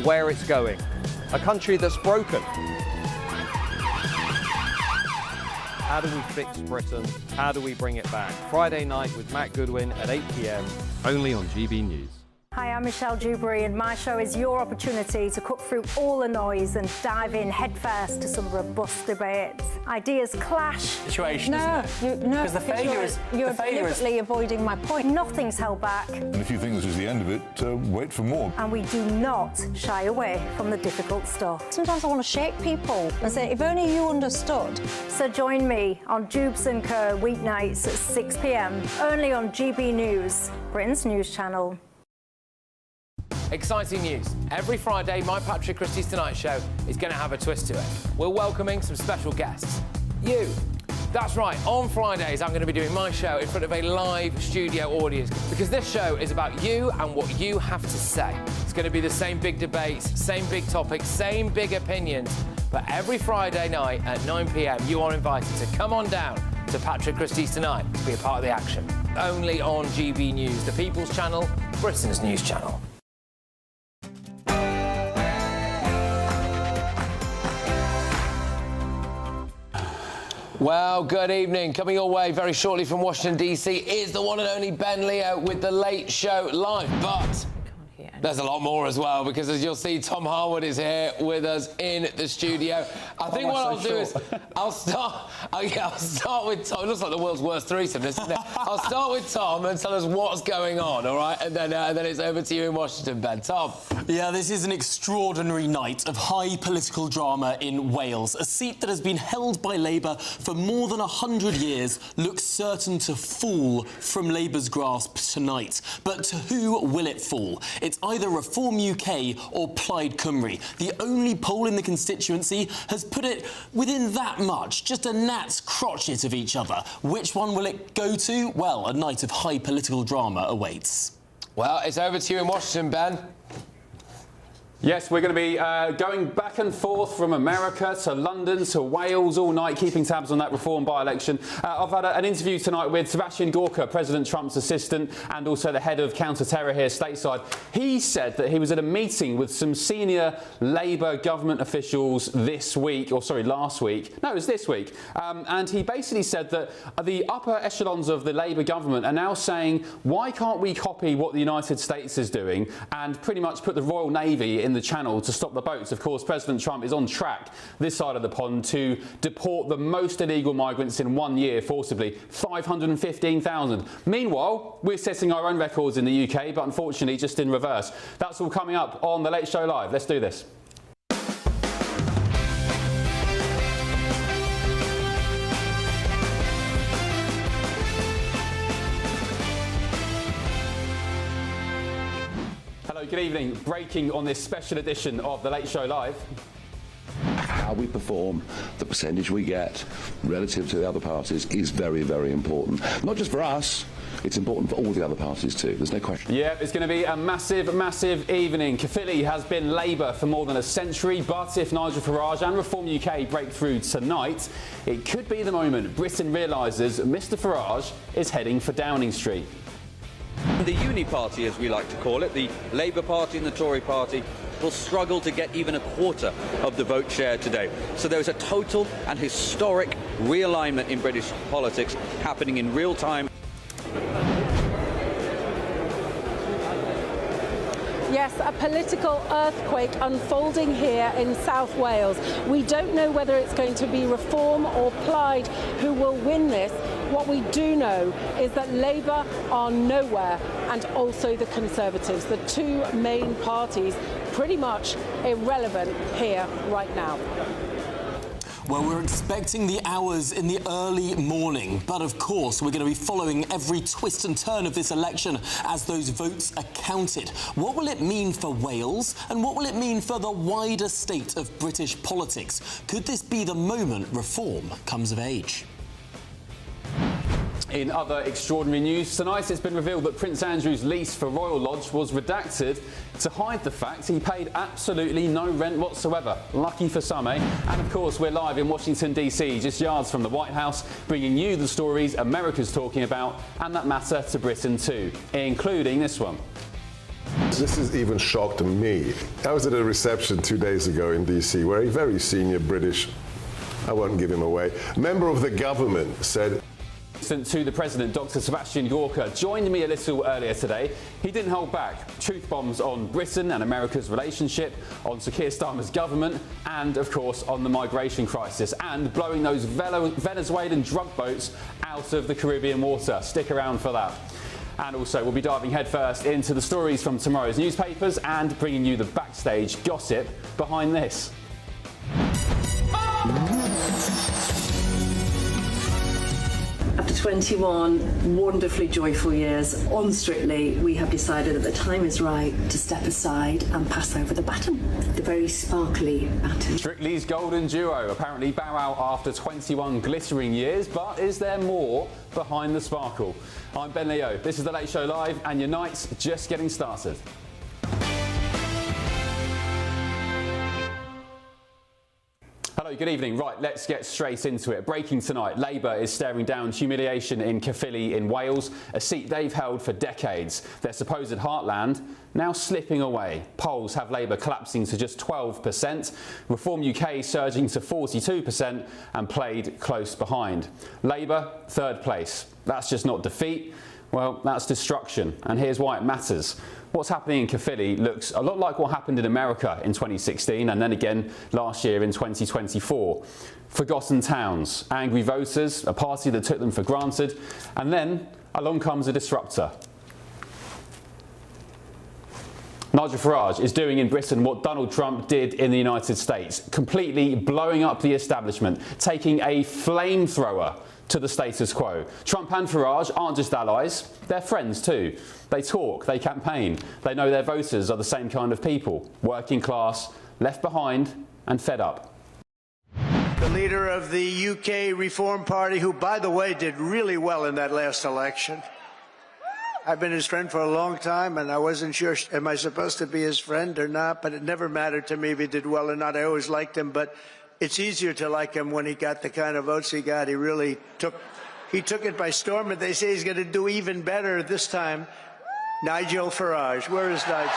where it's going. A country that's broken. How do we fix Britain? How do we bring it back? Friday night with Matt Goodwin at 8 p.m, only on GB News. Hi, I'm Michelle Dewberry, and my show is your opportunity to cut through all the noise and dive in headfirst to some robust debates. Ideas clash. Situation, isn't it? No, because the failure is you're deliberately avoiding my point. Nothing's held back. And if you think this is the end of it, wait for more. And we do not shy away from the difficult stuff. Sometimes I want to shake people and say, if only you understood. So join me on Dubes & Co. weeknights at 6 p.m, only on GB News, Britain's news channel. Exciting news. Every Friday, my Patrick Christie's Tonight Show is going to have a twist to it. We're welcoming some special guests. You. That's right, on Fridays I'm going to be doing my show in front of a live studio audience because this show is about you and what you have to say. It's going to be the same big debates, same big topics, same big opinions. But every Friday night at 9 p.m, you are invited to come on down to Patrick Christie's Tonight to be a part of the action. Only on GB News, the People's Channel, Britain's news channel. Well, good evening. Coming your way very shortly from Washington, D.C. is the one and only Ben Leo with The Late Show Live. But there's a lot more as well, because as you'll see, Tom Harwood is here with us in the studio. I think what I'll do is I'll start with Tom. It looks like the world's worst threesome, doesn't it? I'll start with Tom and tell us what's going on, all right? And then it's over to you in Washington, Ben. Tom. Yeah, this is an extraordinary night of high political drama in Wales. A seat that has been held by Labour for more than 100 years looks certain to fall from Labour's grasp tonight. But to who will it fall? It's either Reform UK or Plaid Cymru. The only poll in the constituency has put it within that much, just a gnat's crotchet of each other. Which one will it go to? Well, a night of high political drama awaits. Well, it's over to you in Washington, Ben. Yes, we're going to be going back and forth from America to London to Wales all night, keeping tabs on that Reform by-election. I've had an interview tonight with Sebastian Gorka, President Trump's assistant, and also the head of counter-terror here stateside. He said that he was at a meeting with some senior Labour government officials this week, or sorry, last week. No, it was this week. And he basically said that the upper echelons of the Labour government are now saying, why can't we copy what the United States is doing and pretty much put the Royal Navy in the channel to stop the boats? Of course, President Trump is on track this side of the pond to deport the most illegal migrants in 1 year forcibly, 515,000. Meanwhile, we're setting our own records in the UK, but unfortunately just in reverse. That's all coming up on The Late Show Live. Let's do this. Good evening. Breaking on this special edition of The Late Show Live. How we perform, the percentage we get relative to the other parties is very, very important. Not just for us, it's important for all the other parties too. There's no question. Yeah, it's going to be a massive, massive evening. Caerphilly has been Labour for more than a century, but if Nigel Farage and Reform UK break through tonight, it could be the moment Britain realises Mr Farage is heading for Downing Street. The Uni Party, as we like to call it, the Labour Party and the Tory Party, will struggle to get even a quarter of the vote share today. So there is a total and historic realignment in British politics happening in real time. Yes, a political earthquake unfolding here in South Wales. We don't know whether it's going to be Reform or Plaid who will win this. What we do know is that Labour are nowhere, and also the Conservatives, the two main parties, pretty much irrelevant here right now. Well, we're expecting the hours in the early morning, but of course we're going to be following every twist and turn of this election as those votes are counted. What will it mean for Wales, and what will it mean for the wider state of British politics? Could this be the moment Reform comes of age? In other extraordinary news, tonight it's been revealed that Prince Andrew's lease for Royal Lodge was redacted to hide the fact he paid absolutely no rent whatsoever. Lucky for some, eh? And of course, we're live in Washington, D.C., just yards from the White House, bringing you the stories America's talking about and that matter to Britain too, including this one. This has even shocked me. I was at a reception 2 days ago in DC where a very senior British, I won't give him away, member of the government said, To the President, Dr. Sebastian Gorka, joined me a little earlier today. He didn't hold back. Truth bombs on Britain and America's relationship, on Sir Keir Starmer's government, and of course on the migration crisis, and blowing those Venezuelan drug boats out of the Caribbean water. Stick around for that. And also, we'll be diving headfirst into the stories from tomorrow's newspapers and bringing you the backstage gossip behind this. After 21 wonderfully joyful years on Strictly, we have decided that the time is right to step aside and pass over the baton, the very sparkly baton. Strictly's golden duo apparently bow out after 21 glittering years, but is there more behind the sparkle? I'm Ben Leo, this is The Late Show Live, and your night's just getting started. Hello, good evening. Right, let's get straight into it. Breaking tonight, Labour is staring down humiliation in Caerphilly in Wales, a seat they've held for decades. Their supposed heartland now slipping away. Polls have Labour collapsing to just 12%, Reform UK surging to 42% and Plaid close behind. Labour, third place. That's just not defeat. Well, that's destruction, and here's why it matters. What's happening in Caerphilly looks a lot like what happened in America in 2016 and then again last year in 2024. Forgotten towns, angry voters, a party that took them for granted, and then along comes a disruptor. Nigel Farage is doing in Britain what Donald Trump did in the United States, completely blowing up the establishment, taking a flamethrower to the status quo. Trump and Farage aren't just allies, they're friends too. They talk, they campaign, they know their voters are the same kind of people, working class, left behind and fed up. The leader of the UK Reform Party, who, by the way, did really well in that last election. I've been his friend for a long time, and I wasn't sure, am I supposed to be his friend or not? But it never mattered to me if he did well or not. I always liked him, but it's easier to like him when he got the kind of votes he got. He really took it by storm, and they say he's going to do even better this time. Nigel Farage. Where is Nigel?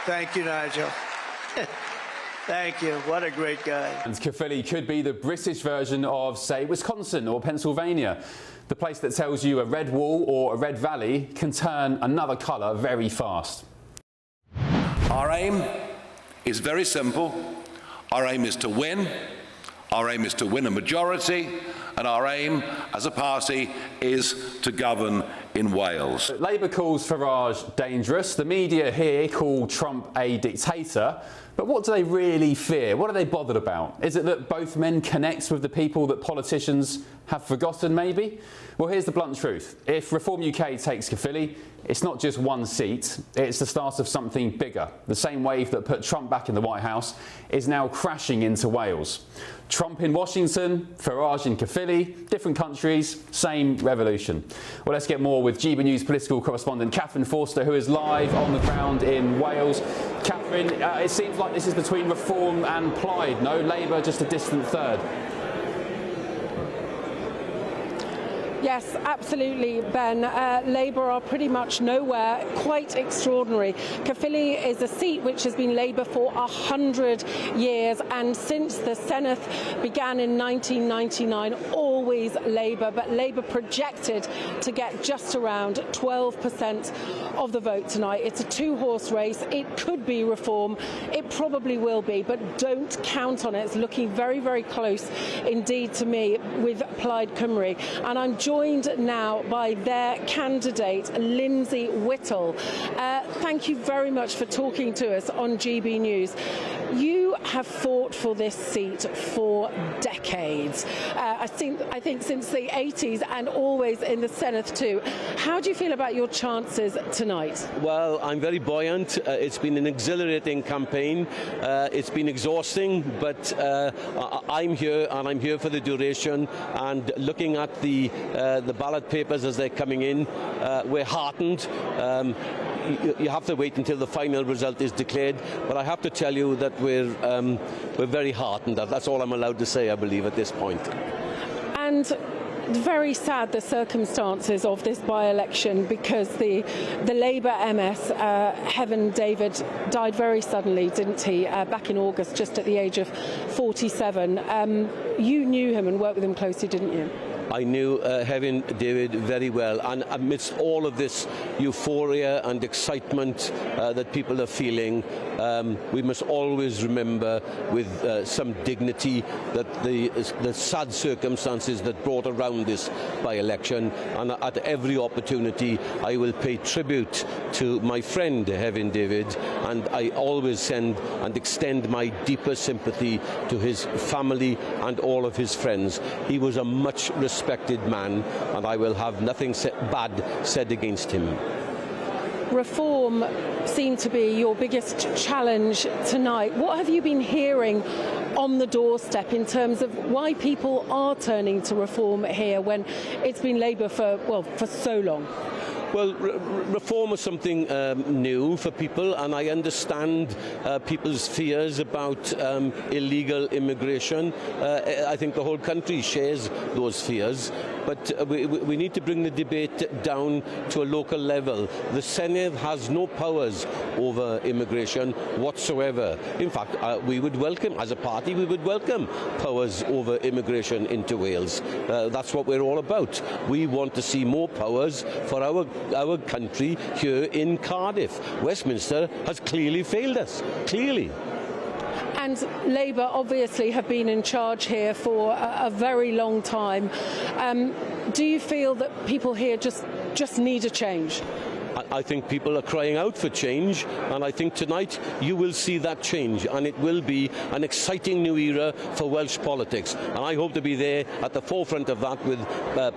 Thank you, Nigel. Thank you. What a great guy. And Caerphilly could be the British version of, say, Wisconsin or Pennsylvania. The place that tells you a red wall or a red valley can turn another colour very fast. Our aim is very simple. Our aim is to win. Our aim is to win a majority. And our aim as a party is to govern in Wales. Labour calls Farage dangerous. The media here call Trump a dictator. But what do they really fear? What are they bothered about? Is it that both men connect with the people that politicians have forgotten, maybe? Well, here's the blunt truth. If Reform UK takes Caerphilly, it's not just one seat, it's the start of something bigger. The same wave that put Trump back in the White House is now crashing into Wales. Trump in Washington, Farage in Caerphilly, different countries, same revolution. Well, let's get more with GB News political correspondent Catherine Forster, who is live on the ground in Wales. Catherine, it seems like this is between Reform and Plaid, no? Labour just a distant third. Yes, absolutely, Ben. Labour are pretty much nowhere. Quite extraordinary. Caerphilly is a seat which has been Labour for 100 years, and since the Senedd began in 1999, always Labour, but Labour projected to get just around 12% of the vote tonight. It's a two-horse race. It could be Reform. It probably will be, but don't count on it. It's looking very, very close indeed to me with Plaid Cymru. And I'm joined now by their candidate, Lindsay Whittle. Thank you very much for talking to us on GB News. You have fought for this seat for decades. I think since the 80s and always in the Senedd too. How do you feel about your chances tonight? Well, I'm very buoyant. It's been an exhilarating campaign. It's been exhausting, but I'm here and I'm here for the duration. And looking at the ballot papers as they're coming in, we're heartened. You have to wait until the final result is declared, but I have to tell you that we're very heartened. That's all I'm allowed to say, I believe, at this point. And very sad, the circumstances of this by-election, because the Labour MS, Heaven David, died very suddenly, didn't he, back in August, just at the age of 47. You knew him and worked with him closely, didn't you? I knew Heaven David very well, and amidst all of this euphoria and excitement that people are feeling, we must always remember with some dignity that the sad circumstances that brought around this by-election, and at every opportunity I will pay tribute to my friend Heaven David, and I always send and extend my deepest sympathy to his family and all of his friends. He was a much respected man, and I will have nothing bad said against him. Reform seemed to be your biggest challenge tonight. What have you been hearing on the doorstep in terms of why people are turning to reform here when it's been Labour for so long? Well, reform is something new for people, and I understand people's fears about illegal immigration. I think the whole country shares those fears, but we need to bring the debate down to a local level. The Senedd has no powers over immigration whatsoever. In fact, we would welcome, as a party, we would welcome powers over immigration into Wales. That's what we're all about. We want to see more powers for our country here in Cardiff. Westminster has clearly failed us, clearly. And Labour obviously have been in charge here for a very long time. Do you feel that people here just need a change? I think people are crying out for change, and I think tonight you will see that change, and it will be an exciting new era for Welsh politics, and I hope to be there at the forefront of that with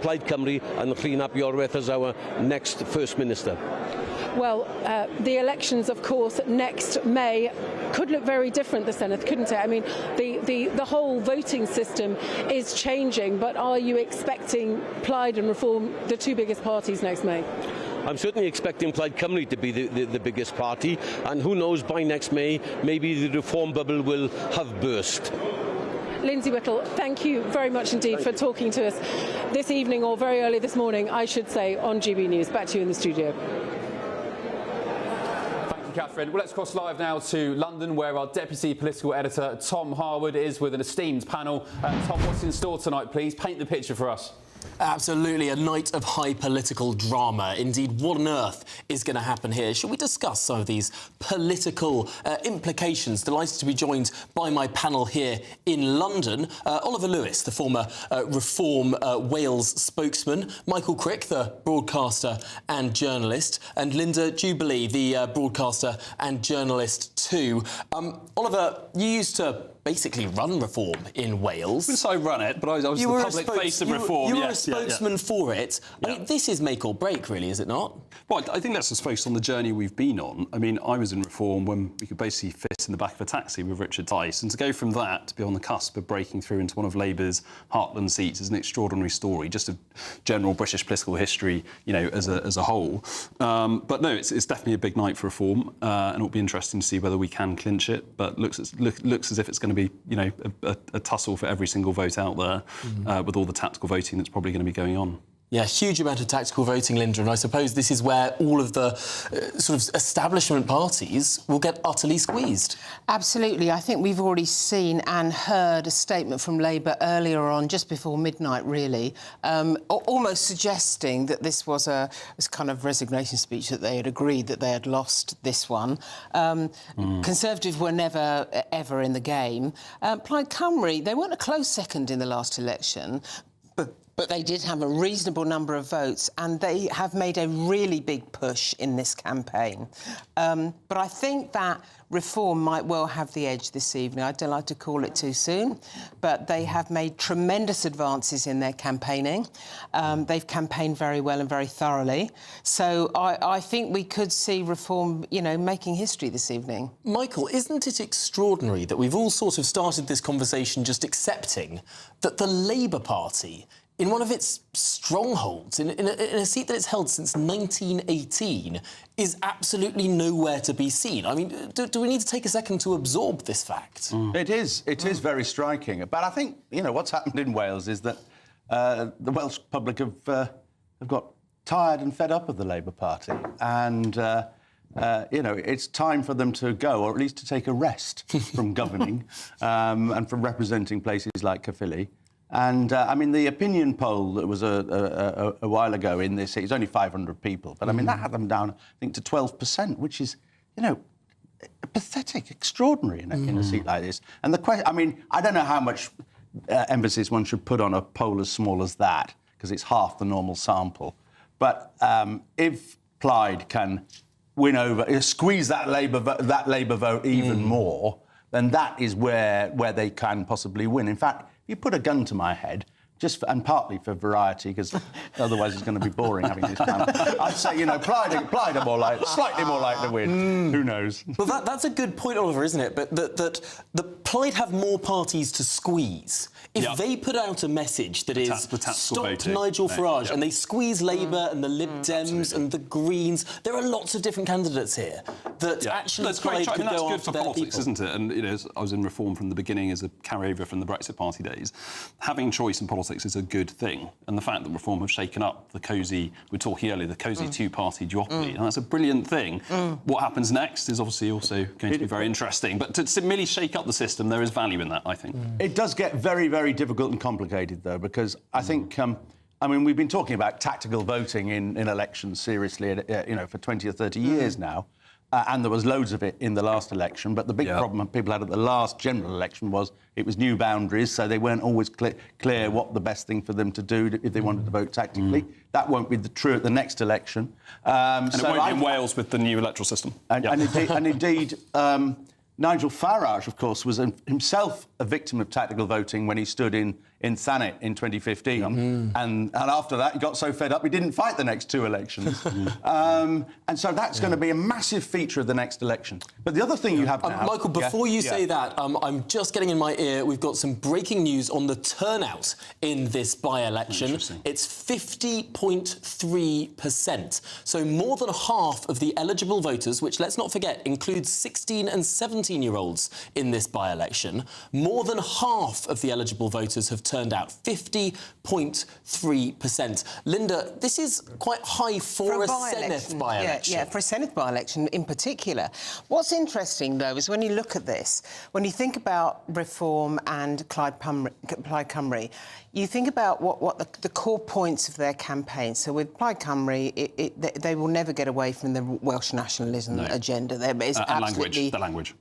Plaid Cymru and Llun ap Iorwerth as our next First Minister. Well, the elections, of course, next May could look very different, the Senedd, couldn't it? I mean, the whole voting system is changing, but are you expecting Plaid and Reform, the two biggest parties, next May? I'm certainly expecting Plaid Cymru to be the biggest party, and who knows, by next May, maybe the reform bubble will have burst. Lindsay Whittle, thank you very much indeed for talking to us this evening, or very early this morning, I should say, on GB News. Back to you in the studio. Catherine. Well, let's cross live now to London, where our Deputy Political Editor, Tom Harwood, is with an esteemed panel. Tom, what's in store tonight, please? Paint the picture for us. Absolutely, a night of high political drama. Indeed, what on earth is going to happen here? Shall we discuss some of these political implications? Delighted to be joined by my panel here in London. Oliver Lewis, the former Reform Wales spokesman, Michael Crick, the broadcaster and journalist, and Linda Jubilee, the broadcaster and journalist too. Oliver, you used to basically run Reform in Wales. I wouldn't say I run it, but I was the public face of Reform. You were a spokesman for it. I mean, this is make or break, really, is it not? Well, I think that's just focused on the journey we've been on. I mean, I was in Reform when we could basically fit in the back of a taxi with Richard Tice, and to go from that to be on the cusp of breaking through into one of Labour's heartland seats is an extraordinary story, just a general British political history, you know, as a whole. But no, it's definitely a big night for Reform, and it'll be interesting to see whether we can clinch it. But looks as if it's going to be, you know, a tussle for every single vote out there, with all the tactical voting that's probably going to be going on. Yeah, huge amount of tactical voting, Linda, and I suppose this is where all of the sort of establishment parties will get utterly squeezed. Absolutely. I think we've already seen and heard a statement from Labour earlier on, just before midnight, really, almost suggesting that this was kind of resignation speech, that they had agreed that they had lost this one. Conservatives were never, ever in the game. Plaid Cymru, they weren't a close second in the last election, but they did have a reasonable number of votes, and they have made a really big push in this campaign. But I think that Reform might well have the edge this evening. I don't like to call it too soon, but they have made tremendous advances in their campaigning. They've campaigned very well and very thoroughly. So I think we could see Reform, you know, making history this evening. Michael, isn't it extraordinary that we've all sort of started this conversation just accepting that the Labour Party, in one of its strongholds, in a seat that it's held since 1918, is absolutely nowhere to be seen? I mean, do we need to take a second to absorb this fact? It is very striking. But I think, you know, what's happened in Wales is that the Welsh public have got tired and fed up of the Labour Party, and it's time for them to go, or at least to take a rest from governing and from representing places like Caerphilly. And the opinion poll that was a while ago in this, it's only 500 people, but that had them down, I think, to 12%, which is, pathetic, extraordinary in a seat like this. And the question, I don't know how much emphasis one should put on a poll as small as that, because it's half the normal sample. But if Plaid can win over, squeeze that Labour vote even more, then that is where they can possibly win. In fact, you put a gun to my head, and partly for variety, because otherwise it's going to be boring having this panel. I'd say, Plaid are slightly more likely to win. Who knows? Well, that's a good point, Oliver, isn't it? But that Plaid have more parties to squeeze. If they put out a message that is stop Nigel Farage, and they squeeze Labour and the Lib Dems and the Greens, there are lots of different candidates here that actually Plaid could go good for their politics, people. isn't it? And I was in Reform from the beginning as a carryover from the Brexit Party days. Having choice in politics is a good thing, and the fact that Reform have shaken up the cosy, we were talking earlier, the cosy two-party duopoly, and that's a brilliant thing. What happens next is obviously also going to be very interesting, but to merely shake up the system, there is value in that, I think. It does get very, very difficult and complicated, though, because I think, we've been talking about tactical voting in elections seriously, for 20 or 30 years now. And there was loads of it in the last election, but the big problem people had at the last general election was it was new boundaries, so they weren't always clear what the best thing for them to do if they wanted to vote tactically. That won't be true at the next election. And it won't be in Wales with the new electoral system. And indeed, Nigel Farage, of course, was himself a victim of tactical voting when he stood in Thanet in 2015. And after that, he got so fed up, he didn't fight the next two elections. And so that's going to be a massive feature of the next election. But the other thing you have now... Michael, before you say that, I'm just getting in my ear, we've got some breaking news on the turnout in this by-election. It's 50.3%. So more than half of the eligible voters, which, let's not forget, includes 16 and 17-year-olds in this by-election, more than half of the eligible voters have turned out, 50.3%. Linda, this is quite high for a Senedd by-election. Yeah, for a Senedd by-election in particular. What's interesting, though, is when you look at this, when you think about Reform and Plaid Cymru, you think about what the core points of their campaign. So with Plaid Cymru, they will never get away from the Welsh nationalism agenda. The language,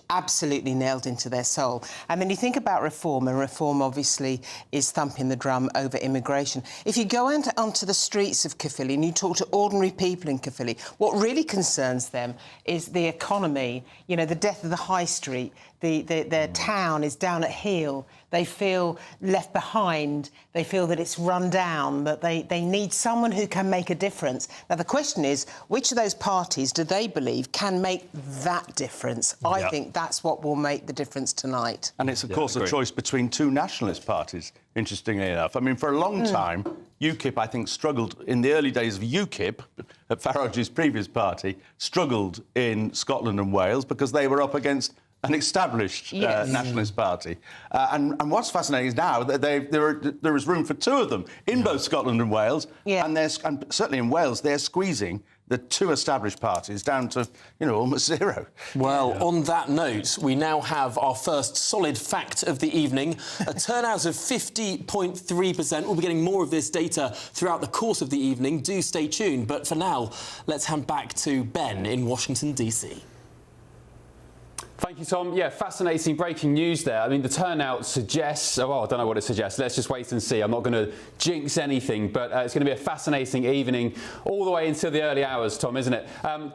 absolutely nailed into their soul. And then you think about Reform, and Reform obviously is thumping the drum over immigration. If you go onto the streets of Caerphilly and you talk to ordinary people in Caerphilly, what really concerns them is the economy, the death of the high street, their town is down at heel. They feel left behind. They feel that it's run down, that they need someone who can make a difference. Now, the question is, which of those parties do they believe can make that difference? I think that's what will make the difference tonight. And it's, of course, a choice between two nationalist parties, interestingly enough. For a long time, UKIP, I think, struggled in the early days of UKIP, Farage's previous party, struggled in Scotland and Wales because they were up against an established nationalist party. And what's fascinating is now that there is room for two of them in both Scotland and Wales, and certainly in Wales, they're squeezing the two established parties down to, almost zero. Well, on that note, we now have our first solid fact of the evening, a turnout of 50.3%. We'll be getting more of this data throughout the course of the evening. Do stay tuned. But for now, let's hand back to Ben in Washington, D.C. Thank you, Tom. Yeah, fascinating breaking news there. The turnout suggests... I don't know what it suggests. Let's just wait and see. I'm not going to jinx anything, but it's going to be a fascinating evening all the way into the early hours, Tom, isn't it?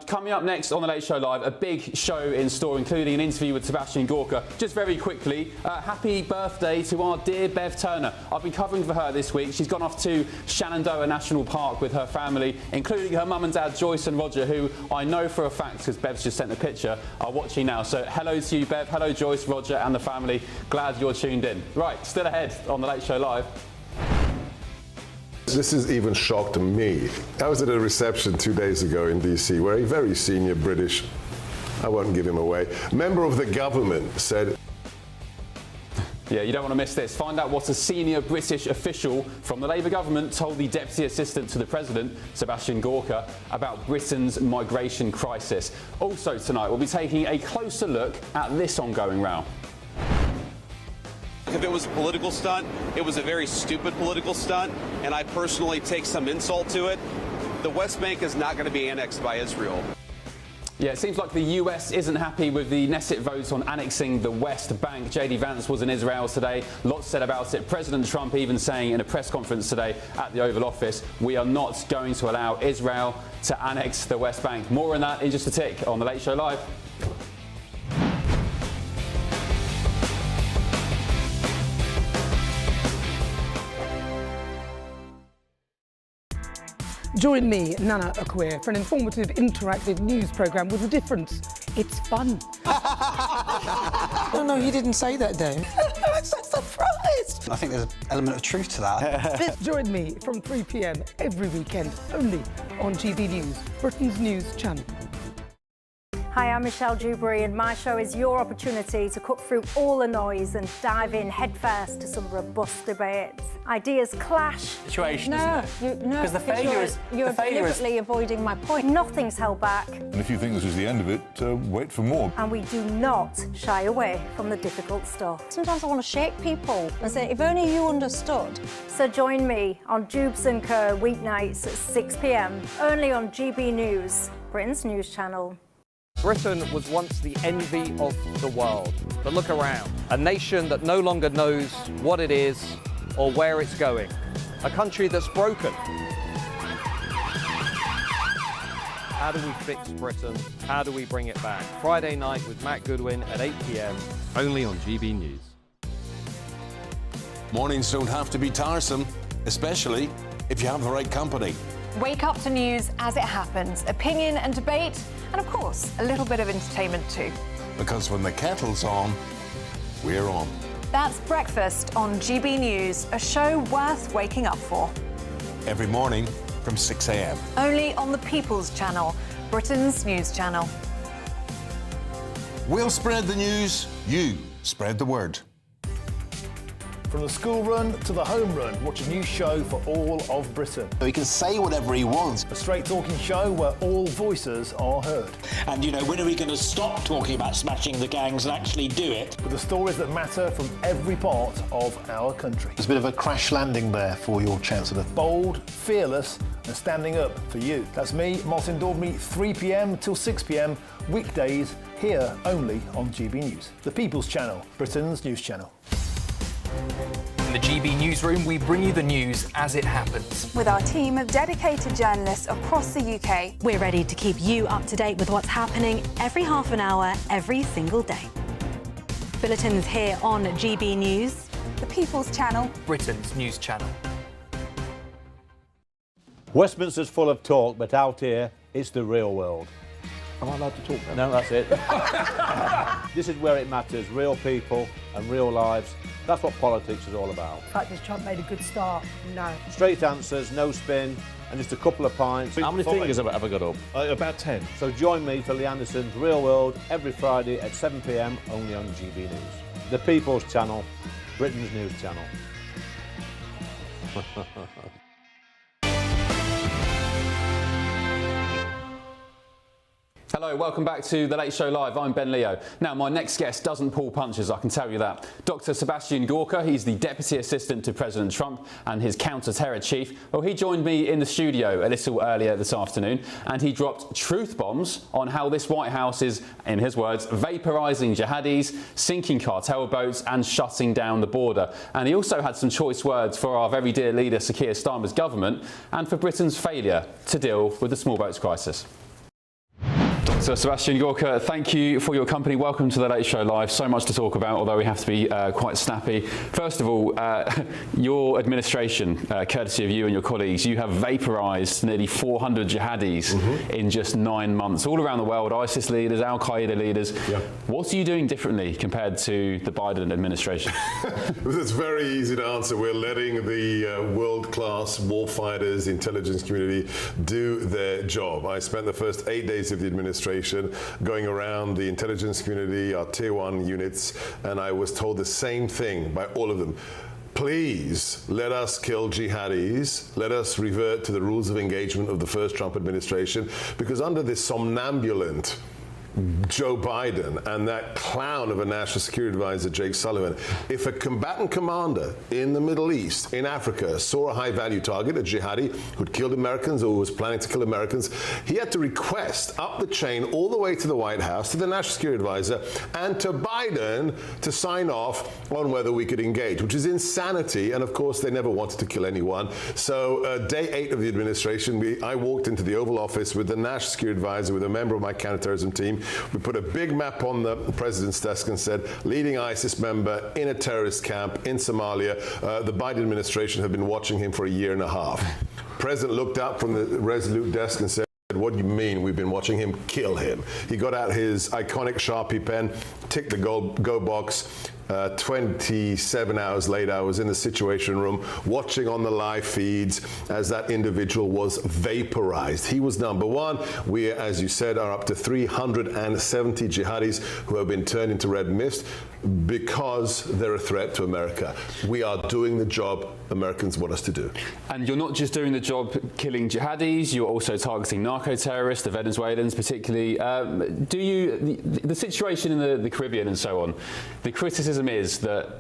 Coming up next on The Late Show Live, a big show in store, including an interview with Sebastian Gorka. Just very quickly, happy birthday to our dear Bev Turner. I've been covering for her this week. She's gone off to Shenandoah National Park with her family, including her mum and dad, Joyce and Roger, who I know for a fact, because Bev's just sent the picture, are watching now. So hello to you, Bev. Hello, Joyce, Roger and the family. Glad you're tuned in. Right, still ahead on The Late Show Live. This is even shocked me. I was at a reception 2 days ago in DC where a very senior British, I won't give him away, member of the government said Yeah, you don't want to miss this. Find out what a senior British official from the Labour government told the Deputy Assistant to the President, Sebastian Gorka, about Britain's migration crisis. Also tonight, we'll be taking a closer look at this ongoing row. If it was a political stunt, it was a very stupid political stunt, and I personally take some insult to it. The West Bank is not going to be annexed by Israel. Yeah, it seems like the US isn't happy with the Knesset vote on annexing the West Bank. JD Vance was in Israel today. Lots said about it. President Trump even saying in a press conference today at the Oval Office, we are not going to allow Israel to annex the West Bank. More on that in just a tick on The Late Show Live. Join me, Nana Akwe, for an informative, interactive news programme with a difference. It's fun. No, he didn't say that, Dave. I'm so surprised. I think there's an element of truth to that. Join me from 3 p.m. every weekend, only on GB News, Britain's news channel. Hi, I'm Michelle Dewberry, and my show is your opportunity to cut through all the noise and dive in headfirst to some robust debates. Ideas clash. Situation, No, isn't it? Because the failure is... You're deliberately avoiding my point. Nothing's held back. And if you think this is the end of it, wait for more. And we do not shy away from the difficult stuff. Sometimes I want to shake people and say, if only you understood. So join me on Jubes and Kerr weeknights at 6 p.m, only on GB News, Britain's news channel. Britain was once the envy of the world. But look around. A nation that no longer knows what it is or where it's going. A country that's broken. How do we fix Britain? How do we bring it back? Friday night with Matt Goodwin at 8 p.m, only on GB News. Mornings don't have to be tiresome, especially if you have the right company. Wake up to news as it happens, opinion and debate, and of course, a little bit of entertainment too. Because when the kettle's on, we're on. That's Breakfast on GB News, a show worth waking up for. Every morning from 6 a.m. Only on the People's Channel, Britain's news channel. We'll spread the news, you spread the word. From the school run to the home run, watch a new show for all of Britain. He can say whatever he wants. A straight-talking show where all voices are heard. And, you know, when are we going to stop talking about smashing the gangs and actually do it? With the stories that matter from every part of our country. There's a bit of a crash landing there for your Chancellor. Bold, fearless and standing up for you. That's me, Martin Daubney, 3 p.m. till 6 p.m, weekdays, here only on GB News. The People's Channel, Britain's news channel. In the GB Newsroom, we bring you the news as it happens. With our team of dedicated journalists across the UK, we're ready to keep you up to date with what's happening every half an hour, every single day. Bulletins here on GB News. The People's Channel, Britain's news channel. Westminster's full of talk, but out here, it's the real world. Am I allowed to talk now? No, that's it. This is where it matters, real people and real lives. That's what politics is all about. In fact, has Trump made a good start? No. Straight answers, no spin, and just a couple of pints. How many fingers have I got up? About 10. So join me for Lee Anderson's Real World every Friday at 7 p.m, only on GB News. The People's Channel, Britain's news channel. Hello, welcome back to The Late Show Live. I'm Ben Leo. Now, my next guest doesn't pull punches, I can tell you that. Dr. Sebastian Gorka, he's the Deputy Assistant to President Trump and his counter-terror chief. Well, he joined me in the studio a little earlier this afternoon, and he dropped truth bombs on how this White House is, in his words, vaporising jihadis, sinking cartel boats and shutting down the border. And he also had some choice words for our very dear leader, Sir Keir Starmer's government, and for Britain's failure to deal with the small boats crisis. So, Sebastian Gorka, thank you for your company. Welcome to The Late Show Live. So much to talk about, although we have to be quite snappy. First of all, your administration, courtesy of you and your colleagues, you have vaporised nearly 400 jihadis in just 9 months, all around the world, ISIS leaders, Al-Qaeda leaders. Yeah. What are you doing differently compared to the Biden administration? It's very easy to answer. We're letting the world-class warfighters, intelligence community do their job. I spent the first 8 days of the administration administration, going around the intelligence community, our tier 1 units, and I was told the same thing by all of them. Please let us kill jihadis. Let us revert to the rules of engagement of the first Trump administration, because under this somnambulant Joe Biden and that clown of a national security advisor, Jake Sullivan, if a combatant commander in the Middle East, in Africa, saw a high-value target, a jihadi who'd killed Americans or was planning to kill Americans, he had to request up the chain all the way to the White House, to the national security advisor, and to Biden to sign off on whether we could engage, which is insanity. And of course, they never wanted to kill anyone. So day 8 of the administration, I walked into the Oval Office with the national security advisor, with a member of my counterterrorism team. We put a big map on the president's desk and said, leading ISIS member in a terrorist camp in Somalia. The Biden administration had been watching him for a year and a half. President looked up from the resolute desk and said, what do you mean we've been watching him? Kill him. He got out his iconic Sharpie pen, ticked the go box. 27 hours later, I was in the Situation Room watching on the live feeds as that individual was vaporized. He was number one. We, as you said, are up to 370 jihadis who have been turned into red mist because they're a threat to America. We are doing the job Americans want us to do. And you're not just doing the job killing jihadis, you're also targeting narco-terrorists, the Venezuelans particularly. The situation in the Caribbean and so on, the criticism is that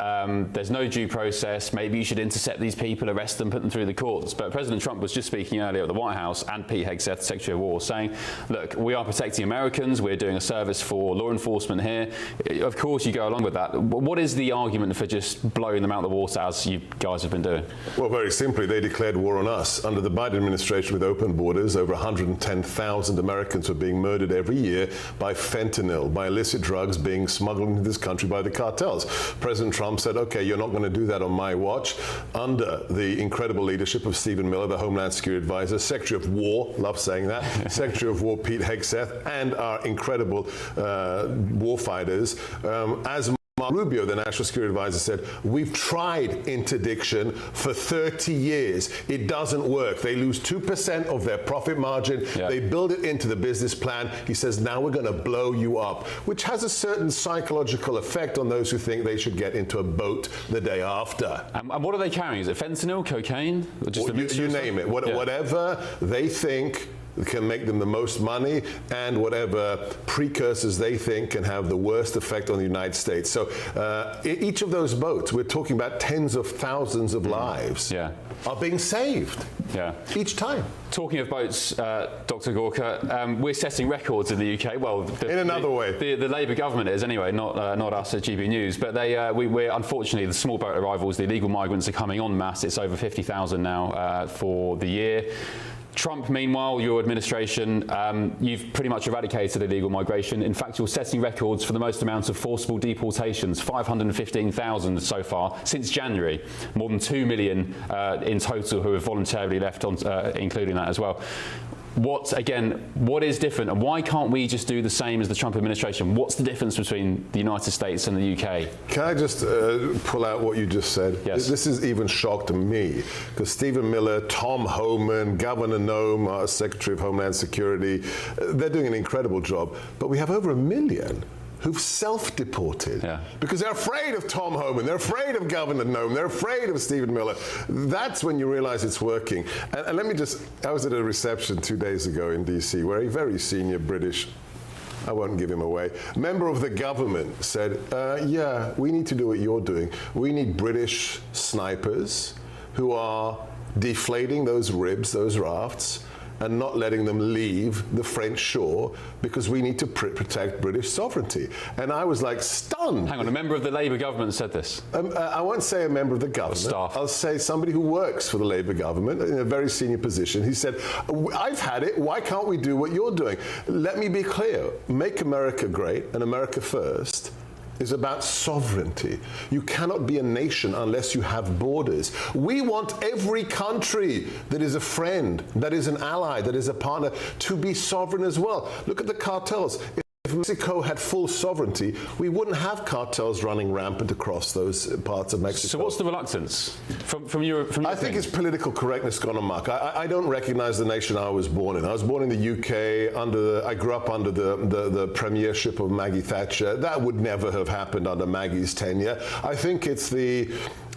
there's no due process, maybe you should intercept these people, arrest them, put them through the courts. But President Trump was just speaking earlier at the White House, and Pete Hegseth, Secretary of War, saying, look, we are protecting Americans, we're doing a service for law enforcement here. Of course you go along with that. What is the argument for just blowing them out of the water as you guys have been doing? Well, very simply, they declared war on us. Under the Biden administration with open borders, over 110,000 Americans were being murdered every year by fentanyl, by illicit drugs being smuggled into this country by the cartels. President Trump said, okay, you're not going to do that on my watch. Under the incredible leadership of Stephen Miller, the Homeland Security Advisor, Secretary of War, love saying that, Secretary of War Pete Hegseth, and our incredible war fighters, as Rubio, the National Security Advisor, said, we've tried interdiction for 30 years. It doesn't work. They lose 2% of their profit margin. Yeah. They build it into the business plan. He says, now we're going to blow you up, which has a certain psychological effect on those who think they should get into a boat the day after. And what are they carrying? Is it fentanyl, cocaine? Or just you name it. Whatever they think can make them the most money, and whatever precursors they think can have the worst effect on the United States. So each of those boats, we're talking about tens of thousands of lives, are being saved each time. Talking of boats, Dr. Gorka, we're setting records in the UK. Well, in another way. The Labour government is anyway, not us at GB News. But we're unfortunately, the small boat arrivals, the illegal migrants are coming en masse. It's over 50,000 now for the year. Trump, meanwhile, your administration, you've pretty much eradicated illegal migration. In fact, you're setting records for the most amount of forcible deportations, 515,000 so far since January. More than 2 million in total who have voluntarily left, including that as well. What is different, and why can't we just do the same as the Trump administration? What's the difference between the United States and the UK? Can I just pull out what you just said? Yes. This has even shocked me, because Stephen Miller, Tom Homan, Governor Noem, our Secretary of Homeland Security, they're doing an incredible job. But we have over 1 million who've self-deported because they're afraid of Tom Homan, they're afraid of Governor Noem, they're afraid of Stephen Miller. That's when you realize it's working. And let me just, I was at a reception 2 days ago in DC where a very senior British, I won't give him away, member of the government said, yeah, we need to do what you're doing. We need British snipers who are deflating those ribs, those rafts, and not letting them leave the French shore, because we need to protect British sovereignty. And I was like stunned. Hang on, a member of the Labour government said this? I won't say a member of the government. Staff. I'll say somebody who works for the Labour government in a very senior position. He said, I've had it, why can't we do what you're doing? Let me be clear, Make America Great and America First is about sovereignty. You cannot be a nation unless you have borders. We want every country that is a friend, that is an ally, that is a partner, to be sovereign as well. Look at the cartels. If Mexico had full sovereignty, we wouldn't have cartels running rampant across those parts of Mexico. So what's the reluctance from your I think it's political correctness gone amok. I don't recognize the nation I was born in. I was born in the UK. I grew up under the premiership of Maggie Thatcher. That would never have happened under Maggie's tenure. I think it's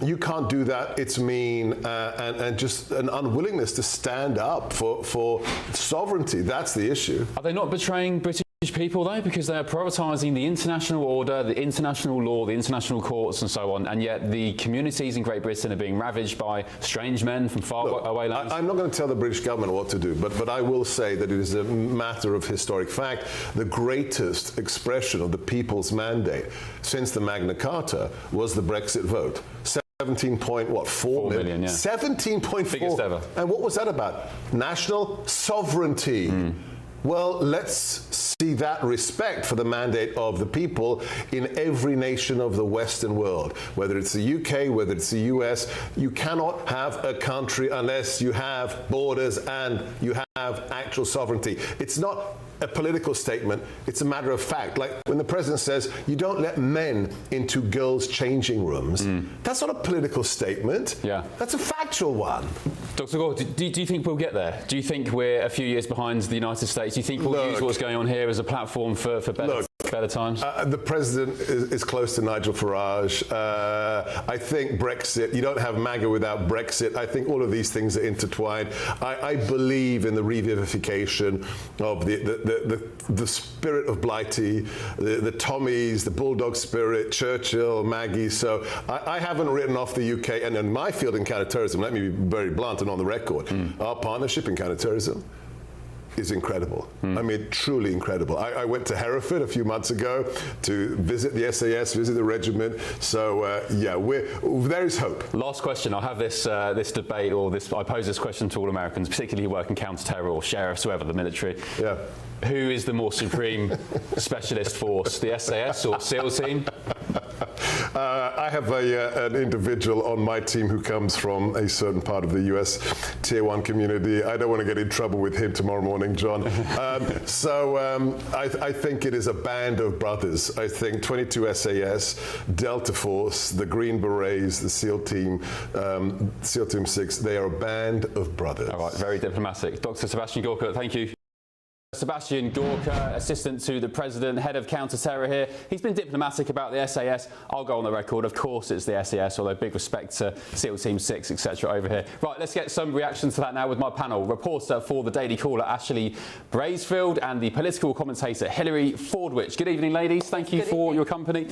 you can't do that, it's mean, and just an unwillingness to stand up for sovereignty. That's the issue. Are they not betraying British people, though, because they are prioritising the international order, the international law, the international courts and so on, and yet the communities in Great Britain are being ravaged by strange men from far away lands? I'm not going to tell the British government what to do, but I will say that it is a matter of historic fact. The greatest expression of the people's mandate since the Magna Carta was the Brexit vote. 17.4 million, yeah. 17.4. Biggest ever. And what was that about? National sovereignty. Well, let's see that respect for the mandate of the people in every nation of the Western world. Whether it's the UK, whether it's the US, you cannot have a country unless you have borders and you have actual sovereignty. It's not a political statement, it's a matter of fact. Like when the president says, you don't let men into girls' changing rooms, that's not a political statement. Yeah. That's a factual one. Dr. Gore, do you think we'll get there? Do you think we're a few years behind the United States? Do you think we'll use what's going on here as a platform for better times? The president is close to Nigel Farage. I think Brexit, you don't have MAGA without Brexit. I think all of these things are intertwined. I believe in the revivification of the spirit of Blighty, the Tommies, the Bulldog spirit, Churchill, Maggie. So I haven't written off the UK. And in my field in counterterrorism, let me be very blunt and on the record, our partnership in counterterrorism is incredible. I mean, truly incredible. I went to Hereford a few months ago to visit the SAS, visit the regiment. So yeah, there is hope. Last question. I'll have this debate, I pose this question to all Americans, particularly who work in counter-terror or sheriffs, whoever, the military. Yeah. Who is the more supreme specialist force, the SAS or SEAL team? I have an individual on my team who comes from a certain part of the US Tier 1 community. I don't want to get in trouble with him tomorrow morning, John. I think it is a band of brothers. I think 22 SAS, Delta Force, the Green Berets, the SEAL Team, SEAL Team 6, they are a band of brothers. All right, very diplomatic. Dr. Sebastian Gorka, thank you. Sebastian Gorka, assistant to the president, head of counter-terror here. He's been diplomatic about the SAS. I'll go on the record. Of course it's the SAS, although big respect to SEAL Team 6, etc. over here. Right, let's get some reactions to that now with my panel. Reporter for the Daily Caller, Ashley Bracefield, and the political commentator, Hilary Fordwich. Good evening, ladies. Thank you for your company.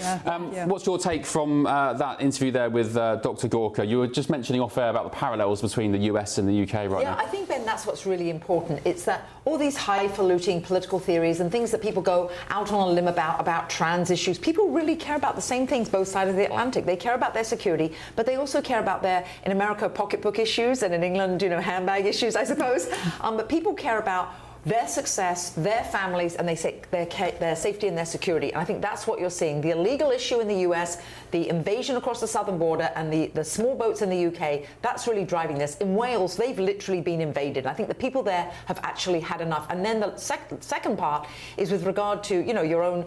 What's your take from that interview there with Dr. Gorka? You were just mentioning off-air about the parallels between the US and the UK right now. Yeah, I think, Ben, that's what's really important. It's that all these highfalutin political theories and things that people go out on a limb about trans issues, people really care about the same things both sides of the Atlantic. They care about their security, but they also care about their, in America, pocketbook issues, and in England, handbag issues, I suppose. But people care about their success, their families, and their safety and their security. And I think that's what you're seeing. The illegal issue in the US, the invasion across the southern border, and the small boats in the UK, that's really driving this. In Wales, they've literally been invaded. I think the people there have actually had enough. And then the second part is with regard to, your own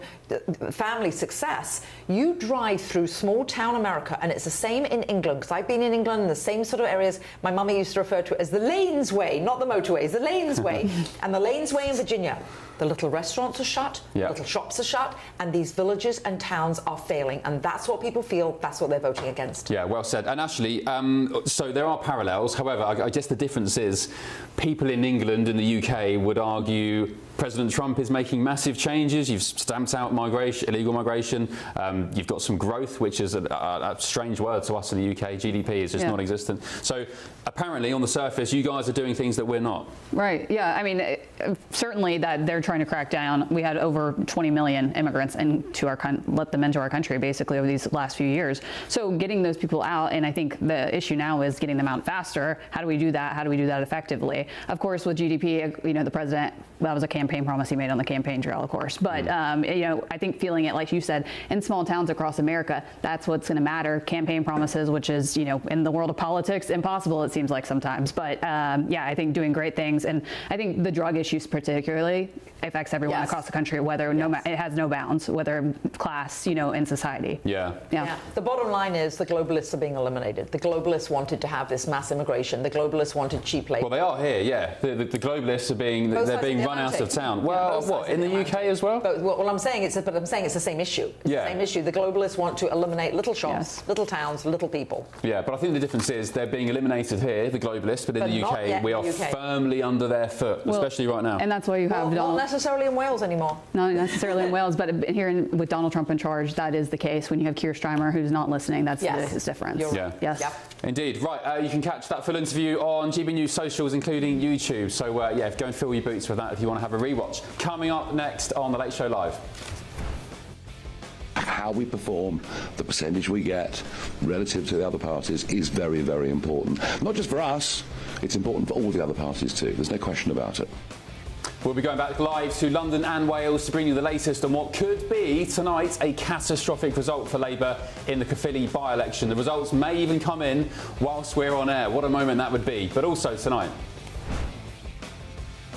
family success. You drive through small town America, and it's the same in England, because I've been in England in the same sort of areas. My mummy used to refer to it as the Lanes Way, not the motorways, the Lanes Way. And the Lanes Way in Virginia, the little restaurants are shut, little shops are shut, and these villages and towns are failing. And that's what people feel, that's what they're voting against. Yeah, well said. And Ashley, so there are parallels. However, I guess the difference is people in England and the UK would argue President Trump is making massive changes. You've stamped out migration, illegal migration. You've got some growth, which is a strange word to us in the UK. GDP is just non-existent. So apparently, on the surface, you guys are doing things that we're not. Right. Yeah. I mean, certainly that they're trying to crack down. We had over 20 million immigrants let them into our country basically over these last few years. So getting those people out, and I think the issue now is getting them out faster. How do we do that? How do we do that effectively? Of course, with GDP, the president, that was a campaign campaign promise he made on the campaign trail, of course. But, you know, I think feeling it, like you said, in small towns across America, that's what's going to matter. Campaign promises, which is, you know, in the world of politics, impossible, it seems like sometimes. But, yeah, I think doing great things. And I think the drug issues particularly affects everyone across the country, whether it has no bounds, whether class, you know, in society. Yeah. The bottom line is the globalists are being eliminated. The globalists wanted to have this mass immigration. The globalists wanted cheap labour. Well, they are here, yeah. The globalists are being run out of town. Well, what, in the UK as well? Well, I'm saying it's the same issue. It's the same issue. The globalists want to eliminate little shops, little towns, little people. Yeah, but I think the difference is they're being eliminated here, the globalists, but in the UK, we are firmly under their foot, especially right now. And that's why you have not necessarily in Wales anymore. Not necessarily in Wales, but here with Donald Trump in charge, that is the case. When you have Keir Starmer who's not listening, that's the difference. Yes. Indeed. Right, you can catch that full interview on GB News socials, including YouTube. So, yeah, go and fill your boots with that if you want to have a rewatch. Coming up next on The Late Show Live. How we perform, the percentage we get relative to the other parties is very, very important. Not just for us, it's important for all the other parties too. There's no question about it. We'll be going back live to London and Wales to bring you the latest on what could be tonight a catastrophic result for Labour in the Caerphilly by-election. The results may even come in whilst we're on air. What a moment that would be. But also tonight.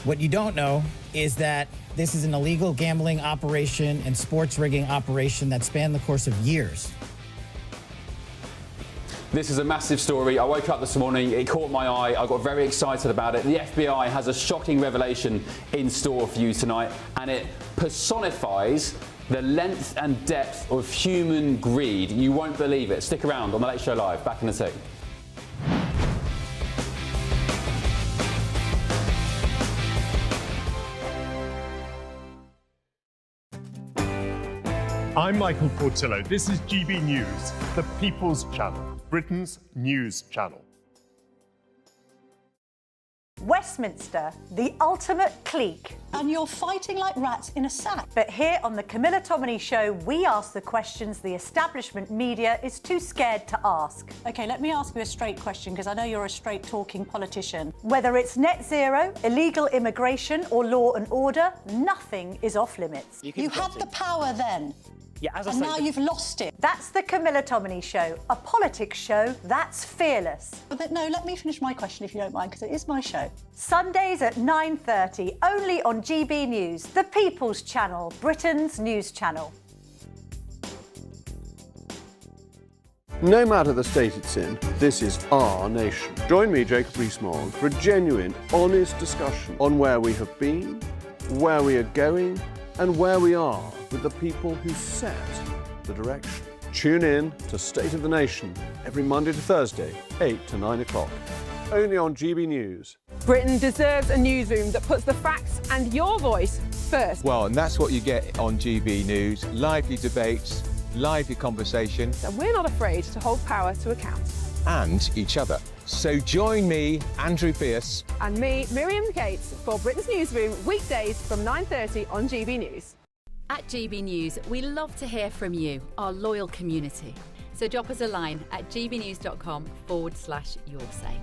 What you don't know is that this is an illegal gambling operation and sports rigging operation that spanned the course of years. This is a massive story. I woke up this morning, it caught my eye, I got very excited about it. The FBI has a shocking revelation in store for you tonight, and it personifies the length and depth of human greed. You won't believe it. Stick around on The Late Show Live. Back in a sec. I'm Michael Portillo. This is GB News, the People's Channel, Britain's news channel. Westminster, the ultimate clique. And you're fighting like rats in a sack. But here on the Camilla Tominey Show, we ask the questions the establishment media is too scared to ask. OK, let me ask you a straight question, because I know you're a straight-talking politician. Whether it's net zero, illegal immigration or law and order, nothing is off limits. You had the power then. Yeah, as I and say, now you've lost it. That's the Camilla Tominey Show, a politics show that's fearless. But no, let me finish my question if you don't mind, because it is my show. Sundays at 9:30, only on GB News, the People's Channel, Britain's news channel. No matter the state it's in, this is our nation. Join me, Jacob Rees-Mogg, for a genuine, honest discussion on where we have been, where we are going, and where we are with the people who set the direction. Tune in to State of the Nation every Monday to Thursday, 8 to 9 o'clock. Only on GB News. Britain deserves a newsroom that puts the facts and your voice first. Well, and that's what you get on GB News. Lively debates, lively conversation. And we're not afraid to hold power to account. And each other. So join me, Andrew Pierce. And me, Miriam Gates, for Britain's Newsroom, weekdays from 9:30 on GB News. At GB News, we love to hear from you, our loyal community. So drop us a line at gbnews.com/yoursay.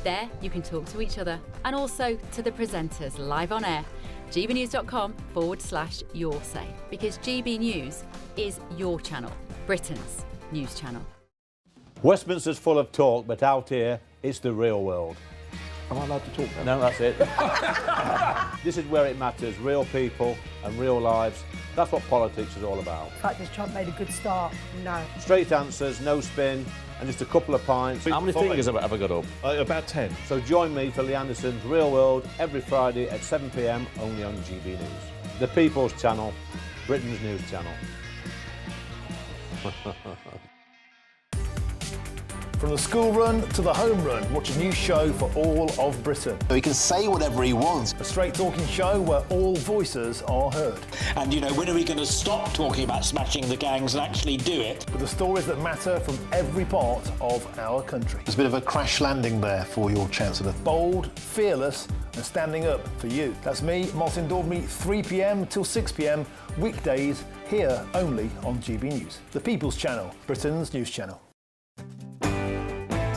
There you can talk to each other and also to the presenters live on air. gbnews.com/yoursay, because GB News is your channel, Britain's news channel. Westminster's full of talk, but out here, it's the real world. Am I allowed to talk now? No, that's it. This is where it matters, real people and real lives. That's what politics is all about. In fact, has Trump made a good start? No. Straight answers, no spin, and just a couple of pints. How many fingers have I got up? About 10. So join me for Lee Anderson's Real World every Friday at 7 p.m, only on GB News. The People's Channel, Britain's news channel. From the school run to the home run, watch a new show for all of Britain. He can say whatever he wants. A straight-talking show where all voices are heard. And, you know, when are we going to stop talking about smashing the gangs and actually do it? With the stories that matter from every part of our country. There's a bit of a crash landing there for your Chancellor. Bold, fearless and standing up for you. That's me, Martin Daubney, 3 p.m. till 6 p.m, weekdays, here only on GB News. The People's Channel, Britain's news channel.